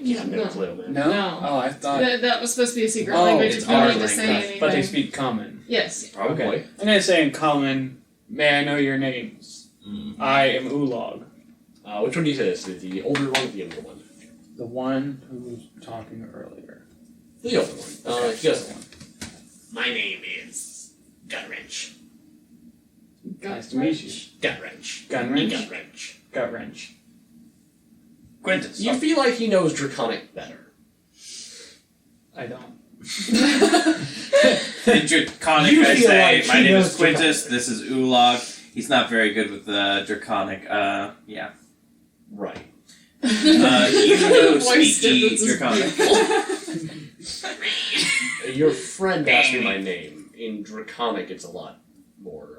Yeah, no
No.
clue, man.
No.
No.
Oh, I thought.
That was supposed to be a secret
Oh,
language.
it's
If you
our
need to say
language.
anything.
But they speak Common.
Yes.
Probably.
Okay. I'm going to say in Common, may I know your names? I am Ulog,
Which one do you say this? The older one or the younger one?
the one who was talking earlier.
The older one. He goes,
One.
"My name is Gutwrench.
Nice to meet you.
Gutwrench.
Gunwrench?
Gutwrench.
Gut wrench.
Quintus.
You feel like he knows Draconic better.
I don't.
In Draconic,
You
I
feel
say,
like
my
he
name
knows
is Quintus, this is Ulog. He's not very good with Draconic. Yeah.
Right.
You know
Voice
speaky
difference is
Draconic.
Your friend asked me my name. In Draconic, it's a lot more.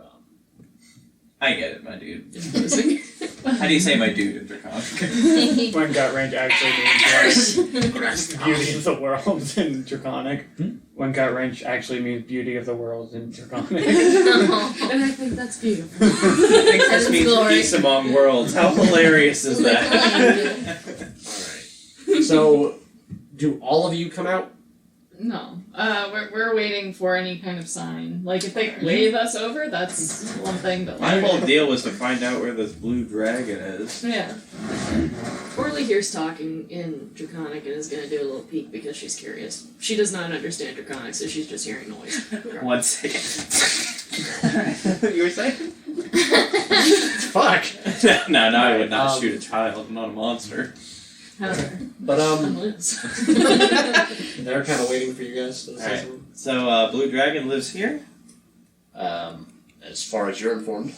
I get it, my dude.
Imposing.
How do you say my dude in Draconic?
When gut wrench actually means beauty of the world in Draconic. When gut wrench actually means beauty of the world in Draconic.
And I think that's beautiful.
I think
That
this
is
means
glory.
peace among worlds. How hilarious is that?
Alright. So, do all of you come out?
No. We're waiting for any kind of sign. Like, if they wave us over, that's one thing, but
My
like...
whole deal was to find out where this blue dragon is.
Yeah. Orly here's talking in Draconic and is gonna do a little peek because she's curious. She does not understand Draconic, so she's just hearing noise.
1 second. You were saying?
Fuck!
No, I would not
Um,
shoot a child, not a monster.
However,
But,
I'm loose.
they're kind of waiting for you guys to say
Alright.
something.
So, blue dragon lives here?
As far as you're informed.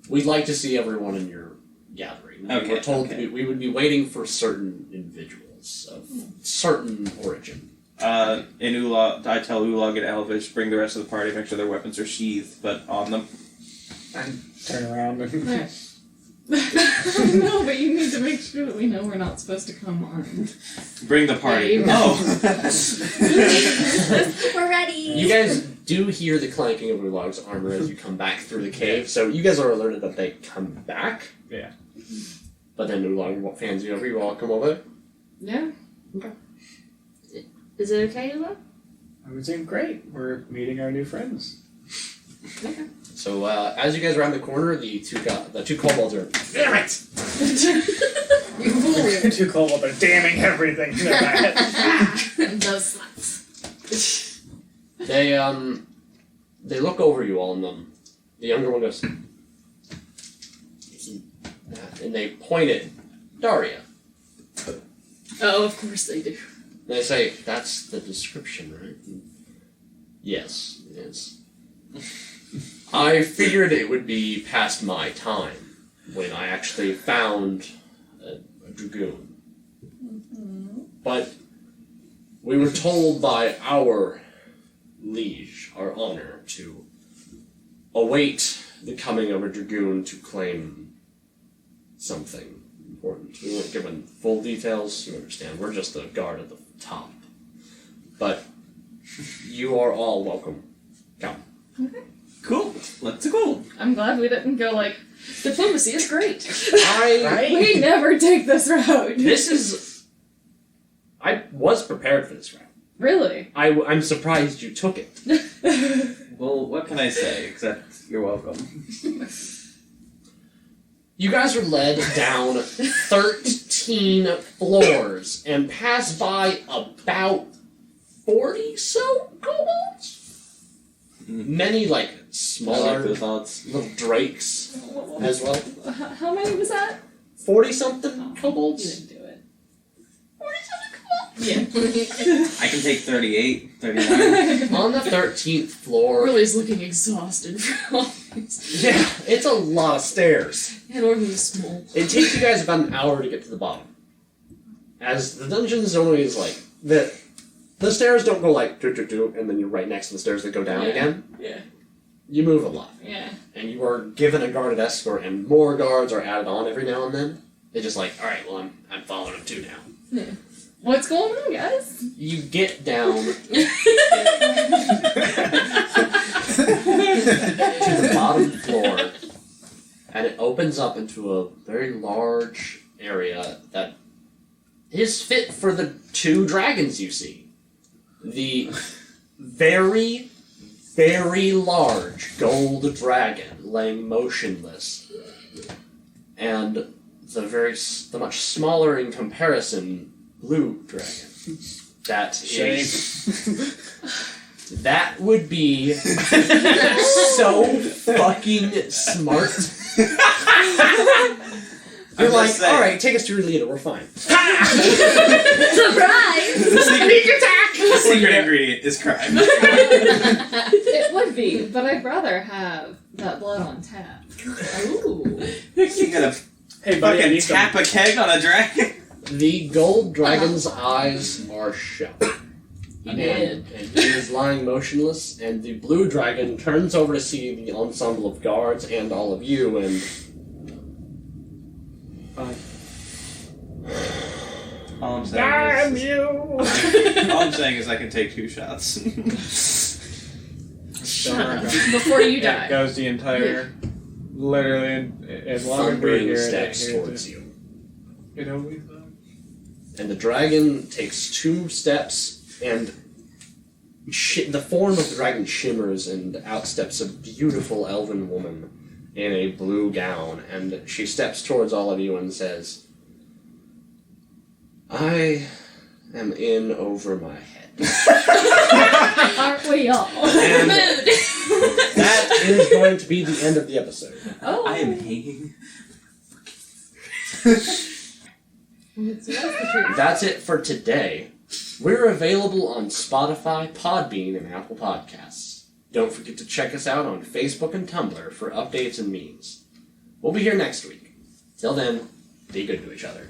We'd like to see everyone in your gathering. We
Okay,
were told
okay.
we would be waiting for certain individuals of certain origin.
In Ulog, I tell Ulog and Elvish, bring the rest of the party, make sure their weapons are sheathed, but on them.
And turn around and
No, but you need to make sure that we know we're not supposed to come armed.
Bring the party.
Yeah, you-
Oh!
We're ready.
You guys do hear the clanking of Ulog's armor as you come back through the cave, so you guys are alerted that they come back.
Yeah.
But then Ulog fans you over, you all come over.
Yeah.
Okay.
Is it okay, Ula?
I would say, great, we're meeting our new friends.
Okay.
So as you guys round the corner, the two kobolds are, damn it!
The two kobolds are damning everything in their back.
Those sluts.
They look over you all, and the younger one goes, and they point at Daria.
Oh, of course they do.
And they say, that's the description, right? Yes, it is. I figured it would be past my time when I actually found a dragoon. But we were told by our liege, our honor, to await the coming of a dragoon to claim something important. We weren't given full details, you understand. We're just the guard at the top. But you are all welcome. Come.
Cool. Let's go.
I'm glad we didn't go like, diplomacy is great.
I
We never take this route.
I was prepared for this round.
Really?
I'm surprised you took it.
Well, what can I say except you're welcome?
You guys are led down 13 floors and pass by about 40 so kobolds. Many
I
smaller
like the thoughts.
little drakes as well.
How many was that?
40 something
You
kobolds.
didn't do it.
40
Yeah.
I can take 38, 39.
On the 13th floor.
Lily's looking exhausted from all this.
Yeah, it's a lot of stairs.
And Orly's small.
It takes you guys about an hour to get to the bottom. As the dungeon's always the stairs don't go do, and then you're right next to the stairs that go down again.
Yeah.
You move a lot.
Yeah.
And you are given a guarded escort, and more guards are added on every now and then. They're just alright, well, I'm following them too now.
Yeah. What's going on, guys?
You get down to the bottom floor, and it opens up into a very large area that is fit for the 2 dragons you see. The very, very large gold dragon laying motionless, and the much smaller in comparison blue dragon. That that would be so fucking smart. You're
I'm just saying.
alright, take us to your leader, we're fine.
Surprise!
Sneak attack!
The secret ingredient is crime.
It would be, but I'd rather have that blood on tap. Ooh.
You gonna
Hey, buddy, I
fucking
need some.
tap a keg on a dragon?
The gold dragon's eyes are shut.
He
And
did.
he is lying motionless, and the blue dragon turns over to see the ensemble of guards and all of you, and
All I'm saying is,
you!
all I'm saying is I can take 2 shots.
Before you
It
die.
goes the entire, literally, as long as we're
thundering
here,
steps towards you.
it always
And the dragon takes 2 steps, and the form of the dragon shimmers, and out steps a beautiful elven woman in a blue gown, and she steps towards all of you and says, I am in over my head.
Aren't we all?
And that is going to be the end of the episode.
Oh.
I am hanging.
That's it for today. We're available on Spotify, Podbean, and Apple Podcasts. Don't forget to check us out on Facebook and Tumblr for updates and memes. We'll be here next week. Till then, be good to each other.